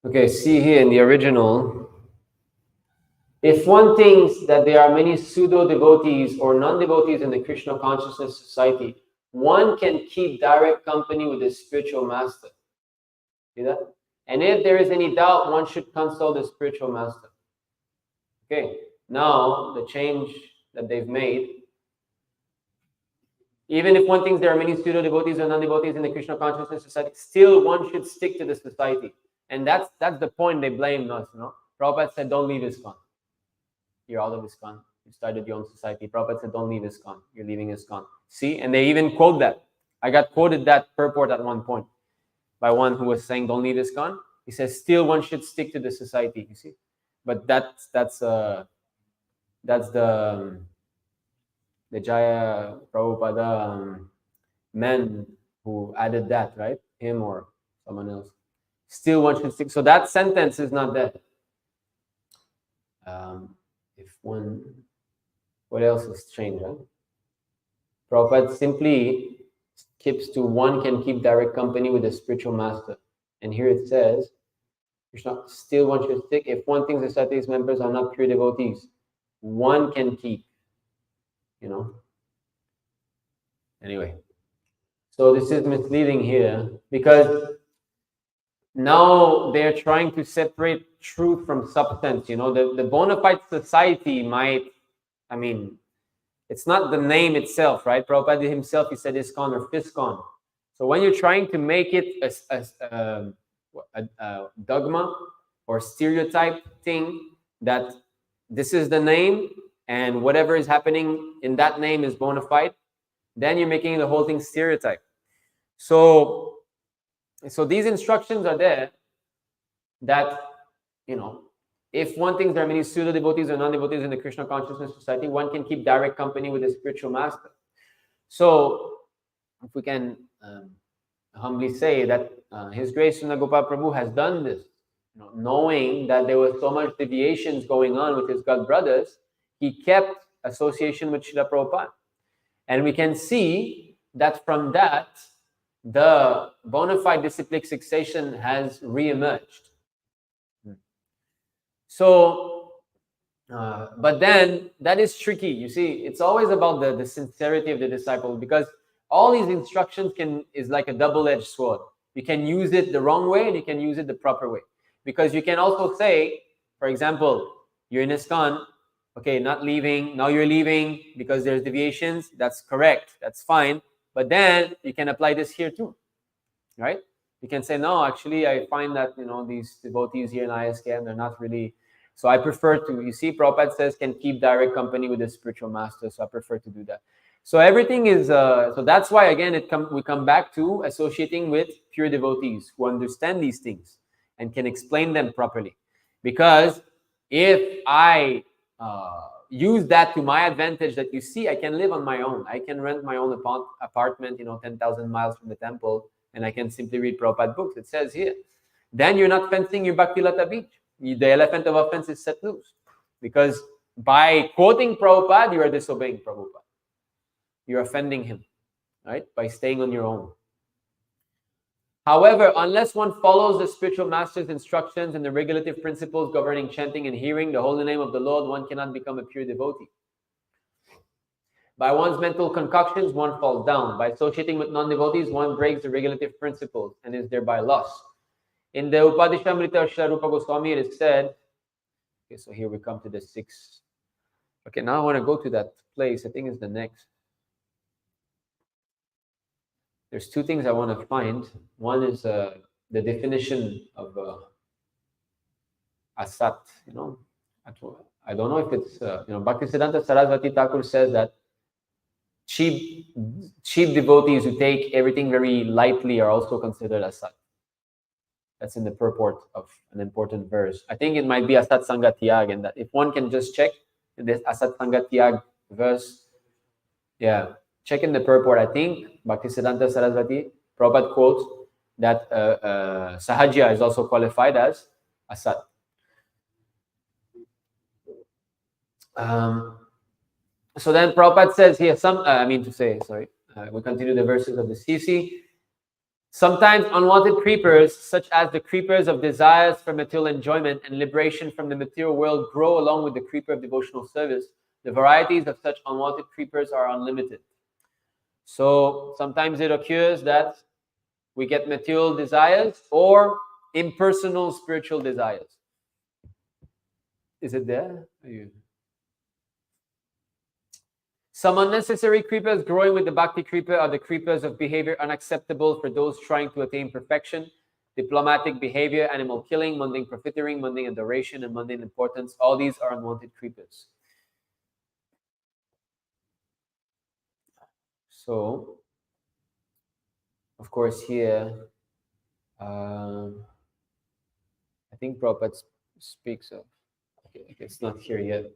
Okay, see here in the original, if one thinks that there are many pseudo-devotees or non-devotees in the Krishna consciousness society, one can keep direct company with the spiritual master. See that? And if there is any doubt, one should consult the spiritual master. Okay, now the change that they've made, even if one thinks there are many pseudo-devotees or non-devotees in the Krishna consciousness society, still one should stick to the society. And that's the point they blamed us, you know. Prabhupada said, don't leave ISKCON. You're out of ISKCON. You started your own society. Prabhupada said, don't leave ISKCON. You're leaving ISKCON. See, and they even quote that. I got quoted that purport at one point by one who was saying, don't leave ISKCON. He says, still one should stick to the society, you see. But that's the Jaya Prabhupada men who added that, right? Him or someone else. Still one should stick. So that sentence is not there. If one, what else has changed, right? Prabhupada simply keeps to one can keep direct company with the spiritual master. And here it says, Krishna, still one should stick. If one thinks the society's members are not pure devotees, one can keep, you know. Anyway, so this is misleading here because now they're trying to separate truth from substance. You know, the bona fide society might, I mean, it's not the name itself, right? Prabhupada himself, he said ISKCON or FISKCON. So when you're trying to make it a dogma or stereotype thing that this is the name and whatever is happening in that name is bona fide, then you're making the whole thing stereotype. So these instructions are there that, you know, if one thinks there are many pseudo-devotees or non-devotees in the Krishna Consciousness Society, one can keep direct company with the spiritual master. So if we can humbly say that His Grace Srila Gopal Prabhu has done this, you know, knowing that there was so much deviations going on with his god brothers, he kept association with Srila Prabhupada. And we can see that from that, the bona fide disciplic succession has re-emerged. So, but then that is tricky. You see, it's always about the sincerity of the disciple, because all these instructions is like a double-edged sword. You can use it the wrong way and you can use it the proper way. Because you can also say, for example, you're in ISKCON, okay, not leaving, now you're leaving because there's deviations. That's correct, that's fine. But then you can apply this here too, right? You can say, no, actually, I find that, you know, these devotees here in ISKCON, they're not really, so I prefer to, you see, Prabhupada says, can keep direct company with the spiritual master, so I prefer to do that. So everything is, so that's why, again, we come back to associating with pure devotees who understand these things and can explain them properly. Because if I use that to my advantage, that you see, I can live on my own. I can rent my own apartment, you know, 10,000 miles from the temple, and I can simply read Prabhupada books. It says here, then you're not fencing your Bhaktilata beach. The elephant of offense is set loose. Because by quoting Prabhupada, you are disobeying Prabhupada. You're offending him, right? By staying on your own. However, unless one follows the spiritual master's instructions and the regulative principles governing chanting and hearing the holy name of the Lord, one cannot become a pure devotee. By one's mental concoctions, one falls down. By associating with non-devotees, one breaks the regulative principles and is thereby lost. In the Upadishamrita of Srila Rupa Goswami, it is said, okay, so here we come to the 6th. Okay, now I want to go to that place. I think it's the next. There's 2 things I want to find. One is the definition of asat. You know, I don't know if it's you know, Bhaktisiddhanta Saraswati Thakur says that cheap devotees who take everything very lightly are also considered asat. That's in the purport of an important verse. I think it might be Asat Sangha Tyag, and that if one can just check this Asat Sangha Tyag verse, yeah, check in the purport. I think Bhaktisiddhanta Saraswati, Prabhupada quotes that Sahajya is also qualified as Asat. So then Prabhupada says here, we continue the verses of the CC. Sometimes unwanted creepers, such as the creepers of desires for material enjoyment and liberation from the material world, grow along with the creeper of devotional service. The varieties of such unwanted creepers are unlimited. So sometimes it occurs that we get material desires or impersonal spiritual desires. Is it there? Some unnecessary creepers growing with the bhakti creeper are the creepers of behavior unacceptable for those trying to attain perfection, diplomatic behavior, animal killing, mundane profiteering, mundane adoration, and mundane importance. All these are unwanted creepers. So, of course, here, I think Prabhupada speaks of, okay, it's not here yet.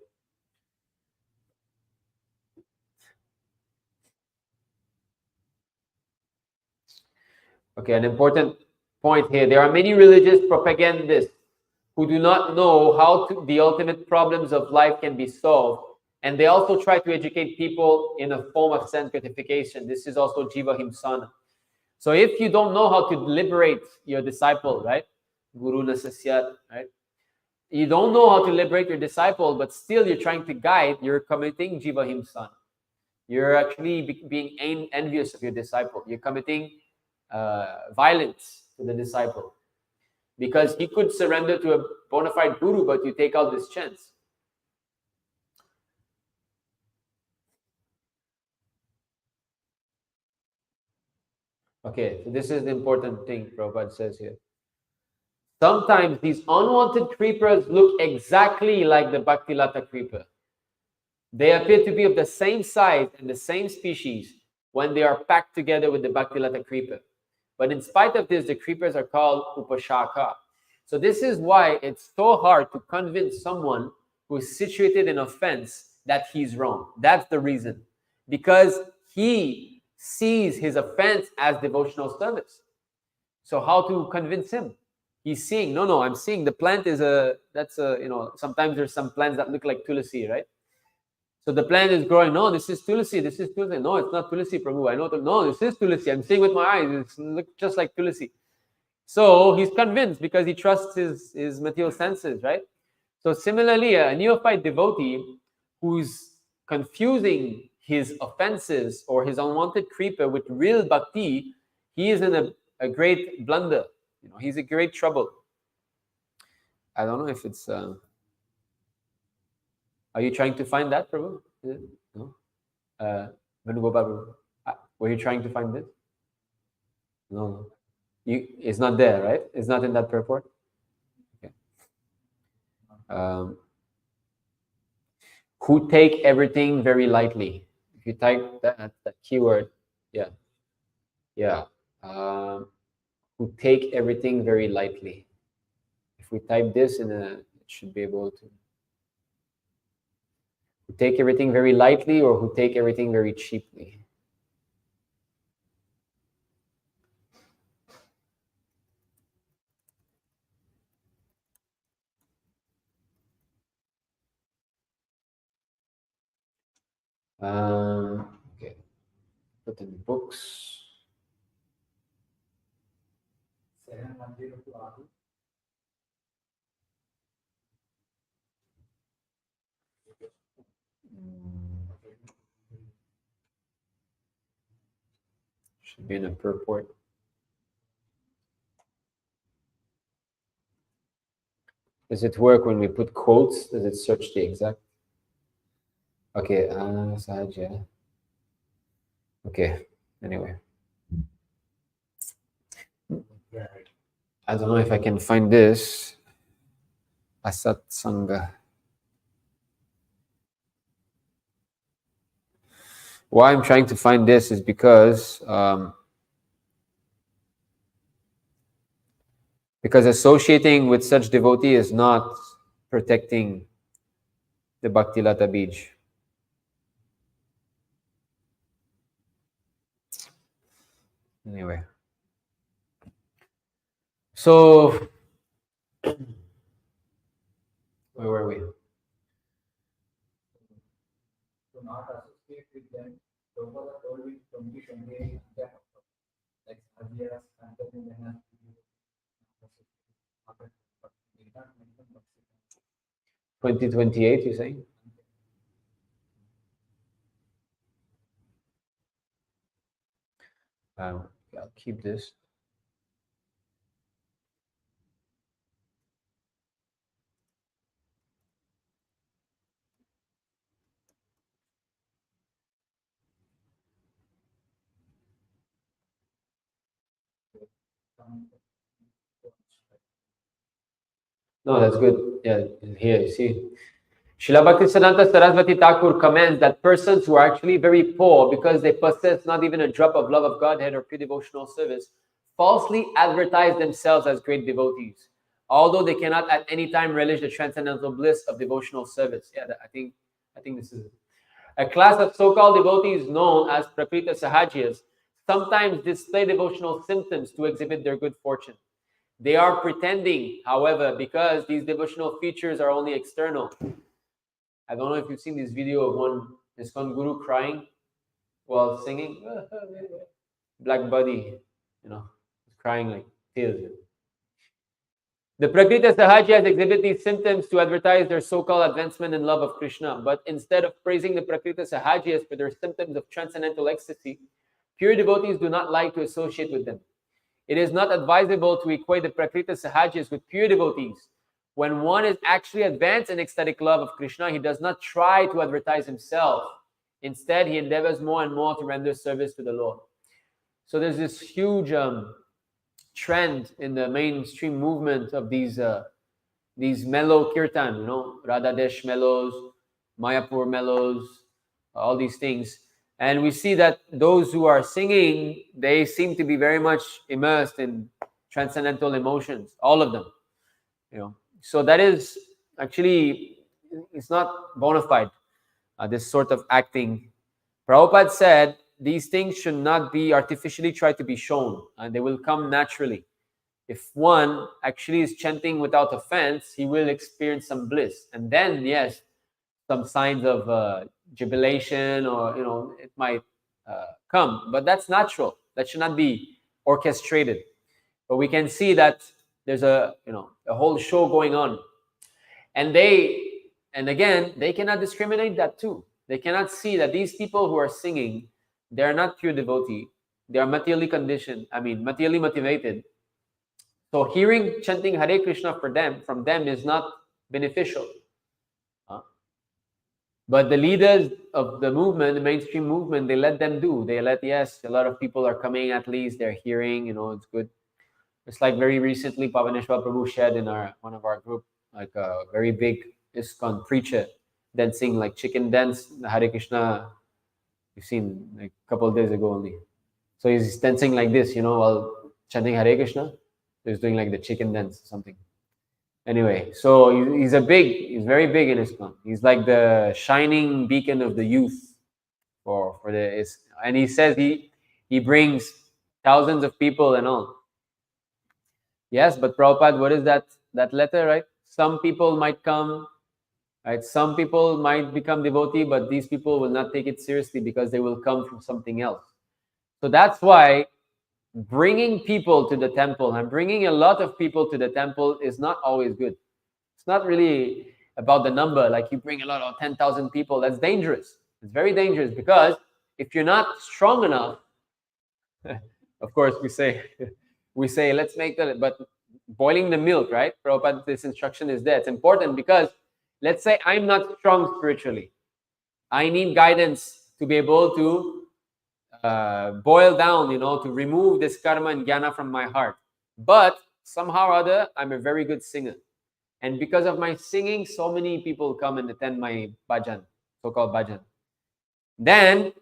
Okay, an important point here. There are many religious propagandists who do not know how the ultimate problems of life can be solved, and they also try to educate people in a form of sense gratification. This is also Jiva Himsana. So if you don't know how to liberate your disciple, right? Guru Nasasyat, right? You don't know how to liberate your disciple, but still you're trying to guide, you're committing Jiva Himsana. You're actually being envious of your disciple. You're committing violence to the disciple, because he could surrender to a bona fide guru, but you take out this chance. Okay, so this is the important thing Prabhupada says here. Sometimes these unwanted creepers look exactly like the Bhaktilata creeper. They appear to be of the same size and the same species when they are packed together with the Bhaktilata creeper. But in spite of this, the creepers are called Upashaka. So this is why it's so hard to convince someone who is situated in offense that he's wrong. That's the reason. Because he sees his offense as devotional service. So how to convince him? He's seeing, no, I'm seeing the plant is sometimes there's some plants that look like tulsi, right? So the plant is growing. No, this is tulsi. This is tulsi. No, it's not tulsi, Prabhu. I know. No, this is tulsi. I'm seeing with my eyes. It looks just like tulsi. So he's convinced because he trusts his material senses, right? So similarly, a neophyte devotee who's confusing his offenses or his unwanted creeper with real bhakti, he is in a great blunder. He's in great trouble. I don't know if it's... Are you trying to find that, Prabhu? No? Venugopal, were you trying to find this? No. It's not there, right? It's not in that purport? Okay. Who take everything very lightly. If you type that keyword, yeah. Who take everything very lightly. If we type this it should be able to. Who take everything very lightly or who take everything very cheaply. Okay. Put in the books. Should be in a purport. Does it work when we put quotes? Does it search the exact? Okay, Sahaja. Okay, anyway. I don't know if I can find this. Asat Sangha. Why I'm trying to find this is because Because associating with such devotee is not protecting the Bhakti Lata Bij. Anyway. So, where were we? To not associate with them. Prabhupada told in 2028 like Sajias, Anthony Menas, 2028, you saying? I'll keep this. No, that's good. Yeah, here you see. Srila Bhaktisiddhanta Saraswati Thakur comments that persons who are actually very poor because they possess not even a drop of love of Godhead or pure devotional service falsely advertise themselves as great devotees, although they cannot at any time relish the transcendental bliss of devotional service. Yeah, I think this is it. A class of so-called devotees known as Prakrita Sahajias sometimes display devotional symptoms to exhibit their good fortune. They are pretending, however, because these devotional features are only external. I don't know if you've seen this video of one guru crying while singing. Black buddy, crying like tears. The Prakrita Sahajias exhibit these symptoms to advertise their so-called advancement in love of Krishna. But instead of praising the Prakrita Sahajias for their symptoms of transcendental ecstasy, pure devotees do not like to associate with them. It is not advisable to equate the Prakrita Sahajias with pure devotees. When one is actually advanced in ecstatic love of Krishna, he does not try to advertise himself. Instead, he endeavors more and more to render service to the Lord. So there's this huge trend in the mainstream movement of these mellow kirtan, Radha Desh mellows, Mayapur mellows, all these things. And we see that those who are singing, they seem to be very much immersed in transcendental emotions, all of them. So that is actually, it's not bona fide, this sort of acting. Prabhupada said these things should not be artificially tried to be shown, and they will come naturally. If one actually is chanting without offense, he will experience some bliss. And then, yes, some signs of jubilation, or it might come, but that's natural. That should not be orchestrated. But we can see that there's a whole show going on, and again they cannot discriminate that too. They cannot see that these people who are singing, they are not pure devotee. They are materially conditioned. Materially motivated. So hearing chanting Hare Krishna from them is not beneficial. But the leaders of the movement, the mainstream movement, they let them do. Yes, a lot of people are coming, at least they're hearing, it's good. It's like very recently, Pavaneshwar Prabhu shared in one of our group, like a very big ISKCON preacher dancing like chicken dance, the Hare Krishna, you've seen like a couple of days ago only. So he's dancing like this, while chanting Hare Krishna. He's doing like the chicken dance or something. Anyway, so he's very big in ISKCON. He's like the shining beacon of the youth and he says he brings thousands of people and all. Yes, but Prabhupada, what is that letter, right? Some people might come, right? Some people might become devotee, but these people will not take it seriously because they will come from something else. So that's why bringing people to the temple and bringing a lot of people to the temple is not always good. It's not really about the number. Like you bring a lot of 10,000 people, that's dangerous. It's very dangerous because if you're not strong enough, of course we say let's make but boiling the milk, right? Prabhupada, this instruction is there. It's important because let's say I'm not strong spiritually. I need guidance to be able to boil down, to remove this karma and jnana from my heart. But somehow or other, I'm a very good singer. And because of my singing, so many people come and attend my bhajan, so-called bhajan. Then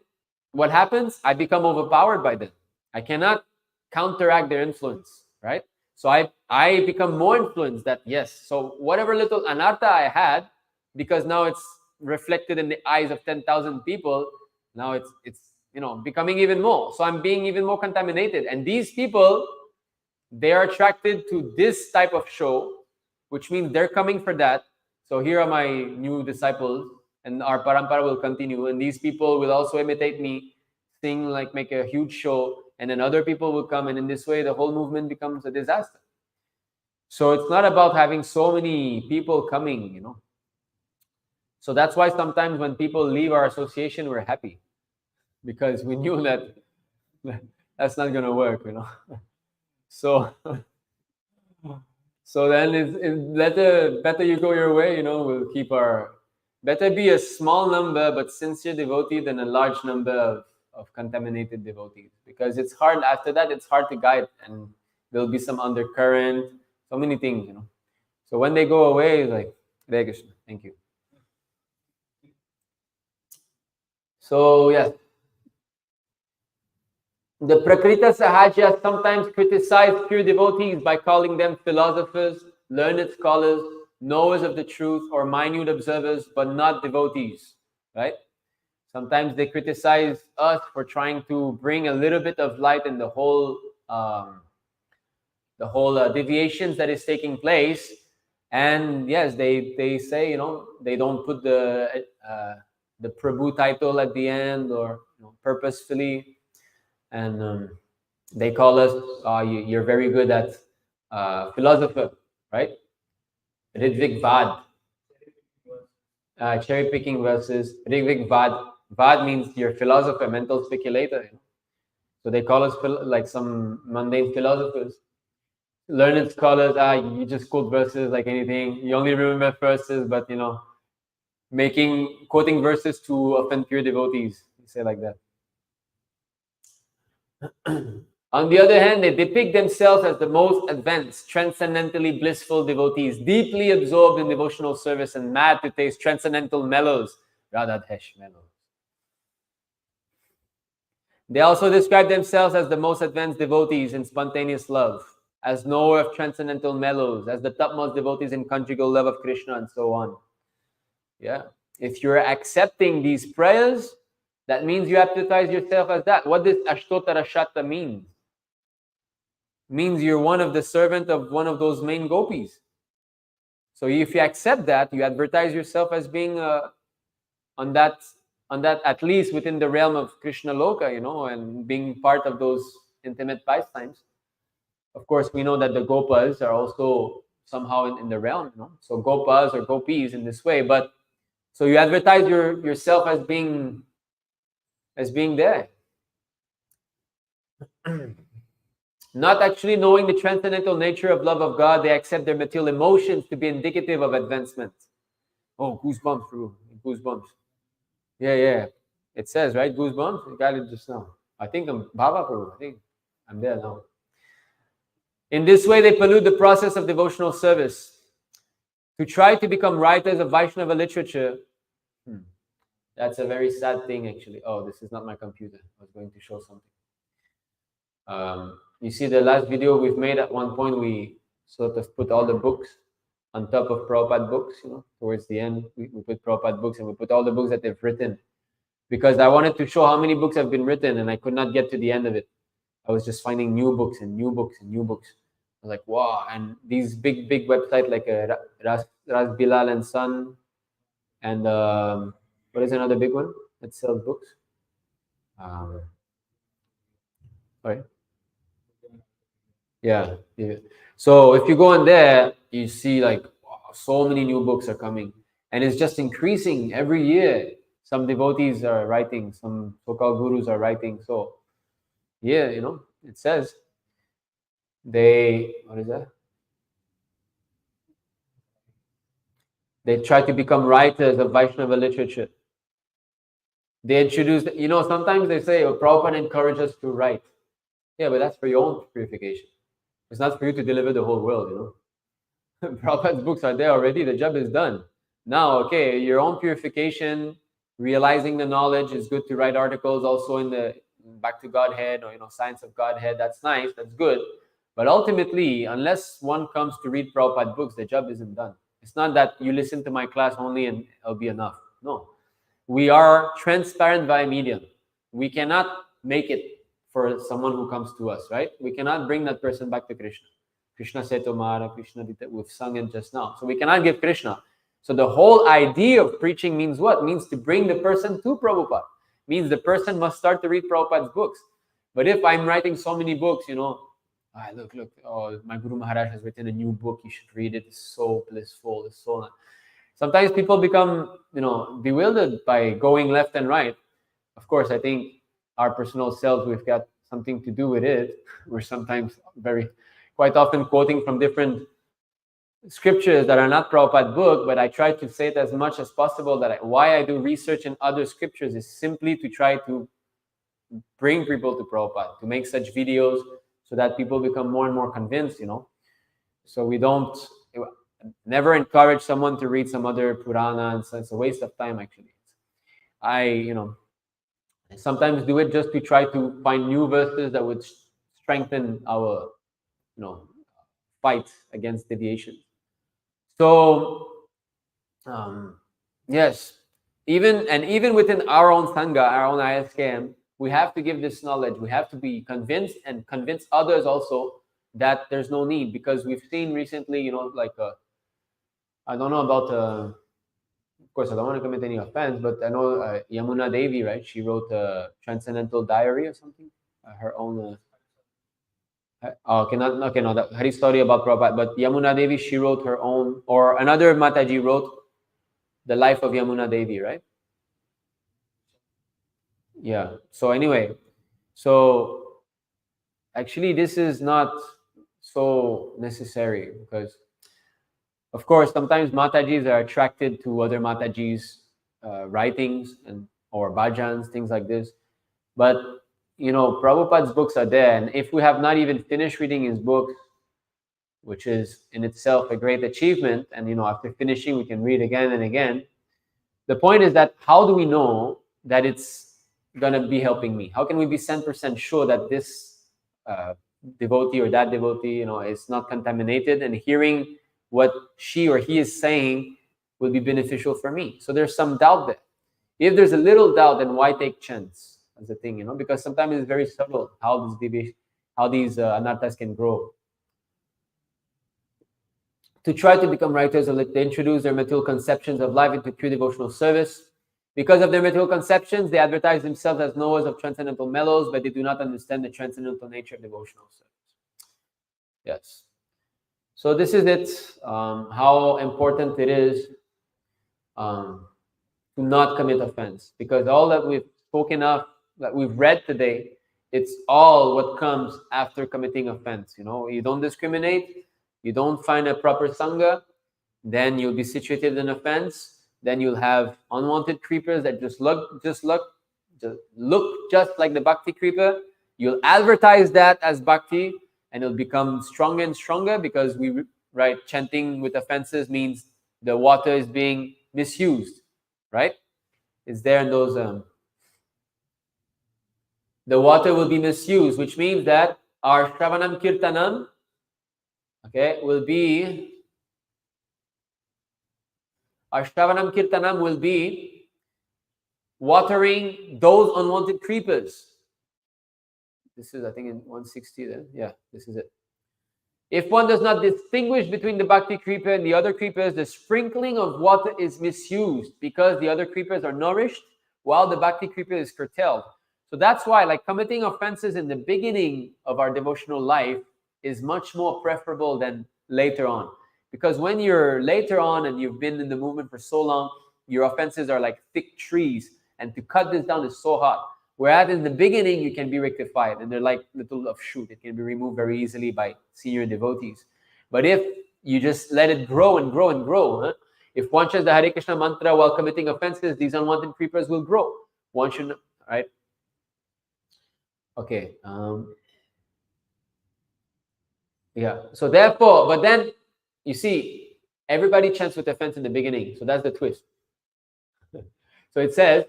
what happens? I become overpowered by them. I cannot counteract their influence, right? So I become more influenced that, yes, so whatever little anartha I had, because now it's reflected in the eyes of 10,000 people, now it's becoming even more. So I'm being even more contaminated. And these people, they are attracted to this type of show, which means they're coming for that. So here are my new disciples, and our parampara will continue. And these people will also imitate me, sing, like make a huge show, and then other people will come. And in this way, the whole movement becomes a disaster. So it's not about having so many people coming, So that's why sometimes when people leave our association, we're happy, because we knew that that's not going to work, So, so then it's better you go your way, we'll keep our, better be a small number but sincere devotee than a large number of contaminated devotees, because it's hard after that, it's hard to guide, and there'll be some undercurrent, so many things, So when they go away, it's like, Hare Krishna, thank you. So yes, the Prakrita Sahaja sometimes criticize pure devotees by calling them philosophers, learned scholars, knowers of the truth, or minute observers, but not devotees, right? Sometimes they criticize us for trying to bring a little bit of light in the whole deviations that is taking place. And yes, they say, they don't put the Prabhu title at the end, or purposefully. And they call us, you're very good at philosopher, right? Ritvik Vad, cherry picking verses. Ritvik Vad. Vad means you're philosopher, mental speculator. So they call us like some mundane philosophers. Learned scholars, you just quote verses like anything. You only remember verses, but quoting verses to offend pure devotees. You say like that. On the other hand, they depict themselves as the most advanced, transcendently blissful devotees, deeply absorbed in devotional service and mad to taste transcendental mellows. Radhadesh mellows. They also describe themselves as the most advanced devotees in spontaneous love, as knower of transcendental mellows, as the topmost devotees in conjugal love of Krishna, and so on. Yeah. If you're accepting these prayers, that means you advertise yourself as that. What does Ashtotara Shata mean? Means you're one of the servant of one of those main gopis. So if you accept that, you advertise yourself as being on that at least within the realm of Krishna Loka, and being part of those intimate pastimes. Of course, we know that the gopas are also somehow in the realm, So gopas or gopis in this way, but so you advertise yourself as being there. Not actually knowing the transcendental nature of love of God, they accept their material emotions to be indicative of advancement. Oh, goosebumps, Prabhu. Goosebumps. Yeah. It says, right? Goosebumps? You got it just now. I think I'm Bhava, Prabhu. I think I'm there now. In this way, they pollute the process of devotional service. To try to become writers of Vaishnava literature, that's a very sad thing, actually. Oh, this is not my computer. I was going to show something. You see the last video we've made, at one point we sort of put all the books on top of Prabhupada books, towards the end we put Prabhupada books, and we put all the books that they've written, because I wanted to show how many books have been written, and I could not get to the end of it. I was just finding new books and new books and new books. I was like, wow. And these big websites like Ras Bilal and Son, and what is another big one that sells books? Right. Yeah. So if you go in there, you see like, wow, so many new books are coming, and it's just increasing every year. Some devotees are writing, some so-called gurus are writing. So yeah, it says what is that? They try to become writers of Vaishnava literature. They introduce, sometimes they say, Prabhupada encourages us to write. Yeah, but that's for your own purification. It's not for you to deliver the whole world, Prabhupada's books are there already. The job is done. Now, okay, your own purification, realizing the knowledge, is good to write articles also in the Back to Godhead, or, Science of Godhead. That's nice. That's good. But ultimately, unless one comes to read Prabhupada books, the job isn't done. It's not that you listen to my class only and it'll be enough. No. We are transparent via medium. We cannot make it for someone who comes to us, right? We cannot bring that person back to Krishna. Krishna said to Mara, Krishna, we've sung it just now. So we cannot give Krishna. So the whole idea of preaching means what? Means to bring the person to Prabhupada. Means the person must start to read Prabhupada's books. But if I'm writing so many books, look, oh, my Guru Maharaj has written a new book, you should read it. It's so blissful, it's so nice. Sometimes people become, bewildered by going left and right. Of course, I think our personal selves, we've got something to do with it. We're sometimes quite often quoting from different scriptures that are not Prabhupada book, but I try to say it as much as possible that why I do research in other scriptures is simply to try to bring people to Prabhupada, to make such videos so that people become more and more convinced, So we don't never encourage someone to read some other Purana, and so it's a waste of time, actually. I sometimes do it just to try to find new verses that would strengthen our, fight against deviation. So, yes, even within our own Sangha, our own ISKM, we have to give this knowledge. We have to be convinced and convince others also that there's no need, because we've seen recently, I don't know about, of course, I don't want to commit any offense, but I know Yamuna Devi, right? She wrote a Transcendental Diary or something, her own. No, that Hari story about Prabhupada, but Yamuna Devi, she wrote her own, or another Mataji wrote the life of Yamuna Devi, right? Yeah. So anyway, actually this is not so necessary, because of course sometimes Matajis are attracted to other Matajis' writings or bhajans, things like this. But Prabhupada's books are there, and if we have not even finished reading his books, which is in itself a great achievement, and after finishing we can read again and again. The point is that how do we know that it's gonna be helping me? How can we be 100% sure that this devotee or that devotee, is not contaminated, and hearing what she or he is saying will be beneficial for me? So there's some doubt there. If there's a little doubt, then why take chance? That's the thing, because sometimes it's very subtle how these anarthas can grow. To try to become writers, they introduce their material conceptions of life into pure devotional service. Because of their material conceptions, they advertise themselves as knowers of transcendental mellows, but they do not understand the transcendental nature of devotional service. Yes. So this is it, how important it is to not commit offense. Because all that we've spoken of, that we've read today, it's all what comes after committing offense. You don't discriminate, you don't find a proper sangha, then you'll be situated in offense. Then you'll have unwanted creepers that just look just like the bhakti creeper. You'll advertise that as bhakti, and it'll become stronger and stronger, because chanting with offenses means the water is being misused, right? It's there in those. The water will be misused, which means that our Shravanam Kirtanam, will be. Our Shravanam Kirtanam will be watering those unwanted creepers. This is, I think, in 160 then. Yeah, this is it. If one does not distinguish between the bhakti creeper and the other creepers, the sprinkling of water is misused, because the other creepers are nourished while the bhakti creeper is curtailed. So that's why, committing offenses in the beginning of our devotional life is much more preferable than later on. Because when you're later on and you've been in the movement for so long, your offenses are like thick trees, and to cut this down is so hard. Whereas in the beginning, you can be rectified, and they're like little of shoot. It can be removed very easily by senior devotees. But if you just let it grow and grow and grow, if one says the Hare Krishna mantra while committing offenses, these unwanted creepers will grow. One should, right? Okay. Yeah. So therefore, but then, you see, everybody chants with offense in the beginning. So that's the twist. So it says,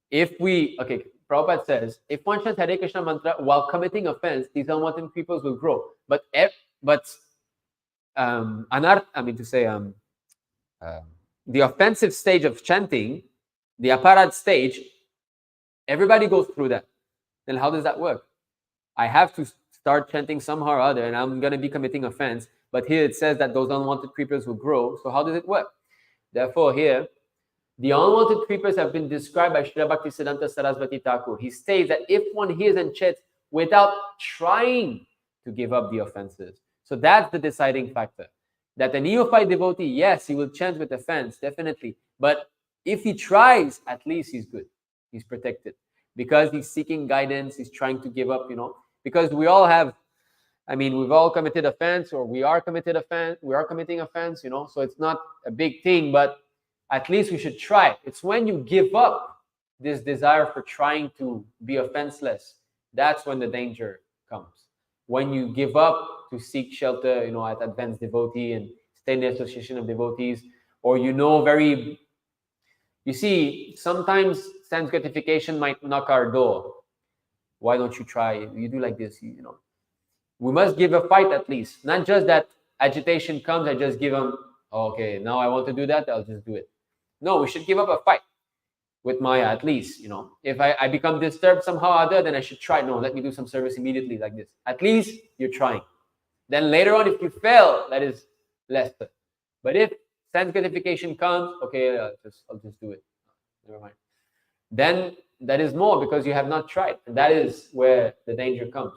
if we, Prabhupada says, if one chants Hare Krishna mantra while committing offense, these unwanted creepers will grow. But the offensive stage of chanting, the aparad stage, everybody goes through that. Then how does that work? I have to start chanting somehow or other, and I'm going to be committing offense. But here it says that those unwanted creepers will grow. So how does it work? Therefore, here, the unwanted creepers have been described by Srila Bhaktisiddhanta Saraswati Thakur. He states that if one hears and chants without trying to give up the offenses, so that's the deciding factor. That a neophyte devotee, yes, he will chant with offense, definitely. But if he tries, at least he's good. He's protected. Because he's seeking guidance, he's trying to give up, because we all have, we've all committed offense, or we are committing offense, so it's not a big thing, but at least we should try. It's when you give up this desire for trying to be offenseless, that's when the danger comes. When you give up to seek shelter, at advanced devotee and stay in the association of devotees, or you see, sometimes sense gratification might knock our door. Why don't you try? You do like this, We must give a fight at least. Not just that agitation comes, I just give them, okay, now I want to do that, I'll just do it. No, we should give up a fight with Maya at least, If I become disturbed somehow or other, then I should try. No, let me do some service immediately like this. At least you're trying. Then later on, if you fail, that is lesser. But if sense gratification comes, okay, I'll just do it. Never mind. Then that is more because you have not tried. And that is where the danger comes.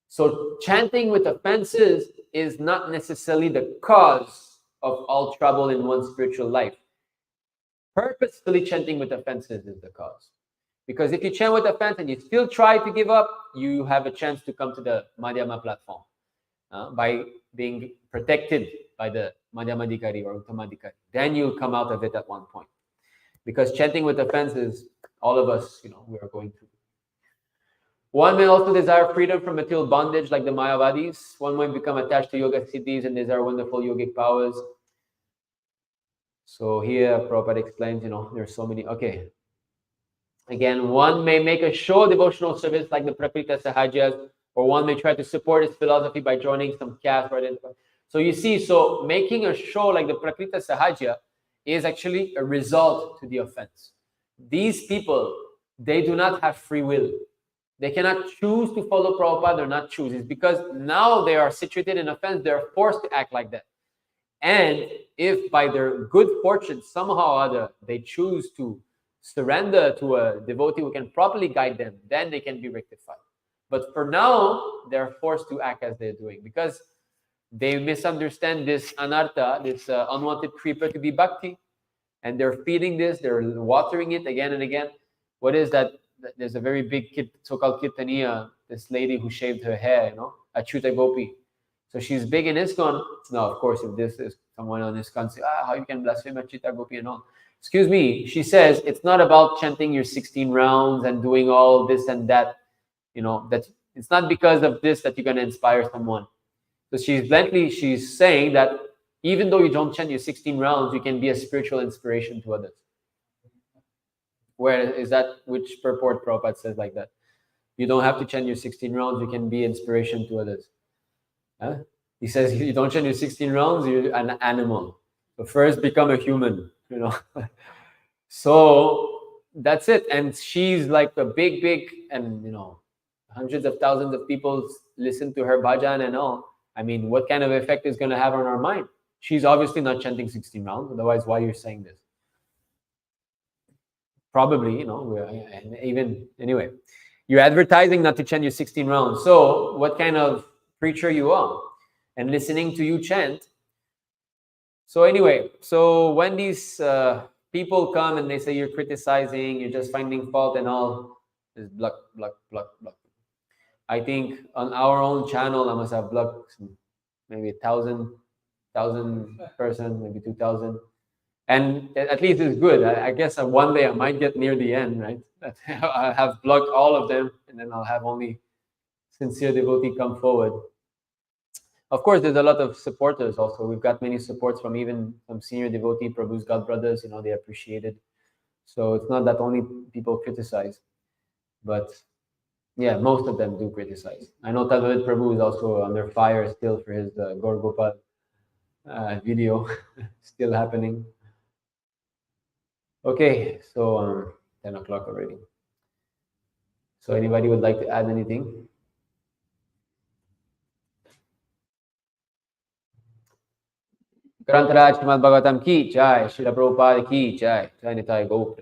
So chanting with offenses is not necessarily the cause of all trouble in one's spiritual life. Purposefully chanting with offenses is the cause. Because if you chant with offense and you still try to give up, you have a chance to come to the Madhyama platform by being protected by the Madhyamadikari or Uttamadikari. Then you'll come out of it at one point. Because chanting with offenses, all of us, we are going through. One may also desire freedom from material bondage like the Mayavadis. One might become attached to yoga siddhis and desire wonderful yogic powers. So here Prabhupada explains, there's so many. Okay. Again, one may make a show of devotional service like the Prakrita Sahajas, or one may try to support his philosophy by joining some caste. So you see, so making a show like the Prakrita Sahaja is actually a result to the offense. These people, they do not have free will. They cannot choose to follow Prabhupada or not choose. It's because now they are situated in offense, they're forced to act like that. And if by their good fortune, somehow or other, they choose to surrender to a devotee who can properly guide them, then they can be rectified. But for now, they're forced to act as they're doing because they misunderstand this anartha, this unwanted creeper to be bhakti. And they're feeding this, they're watering it again and again. What is that? There's a very big so-called Kirtaniya, this lady who shaved her hair, Achyuta Gopi. So she's big in ISKCON. Now, of course, if this is someone on ISKCON, say, how you can blaspheme Achyuta Gopi and all. Excuse me, she says, it's not about chanting your 16 rounds and doing all this and that. That it's not because of this that you're going to inspire someone. So she's saying that even though you don't chant your 16 rounds, you can be a spiritual inspiration to others. Where is that? Which purport Prabhupada says like that? You don't have to chant your 16 rounds, you can be inspiration to others. Huh? He says, you don't chant your 16 rounds, you're an animal. So first become a human, So that's it. And she's like a big, and hundreds of thousands of people listen to her bhajan and all. What kind of effect is going to have on our mind? She's obviously not chanting 16 rounds. Otherwise, why are you saying this? Probably, anyway, you're advertising not to chant your 16 rounds. So what kind of preacher you are? And listening to you chant. So anyway, so when these people come and they say you're criticizing, you're just finding fault and all, just block. I think on our own channel, I must have blocked maybe 1,000 person, maybe 2,000. And at least it's good. I guess one day I might get near the end, right? I have blocked all of them, and then I'll have only sincere devotee come forward. Of course, there's a lot of supporters also. We've got many supports from even some senior devotee, Prabhu's God brothers, they appreciate it. So it's not that only people criticize, but yeah, most of them do criticize. I know Talmud Prabhu is also under fire still for his Gorgopal video, still happening. Okay, so 10 o'clock already. So anybody would like to add anything? Grantaraj Srimad Bhagavatam ki jai, Srila Prabhupada ki jai, Jai Nitāi Gaur.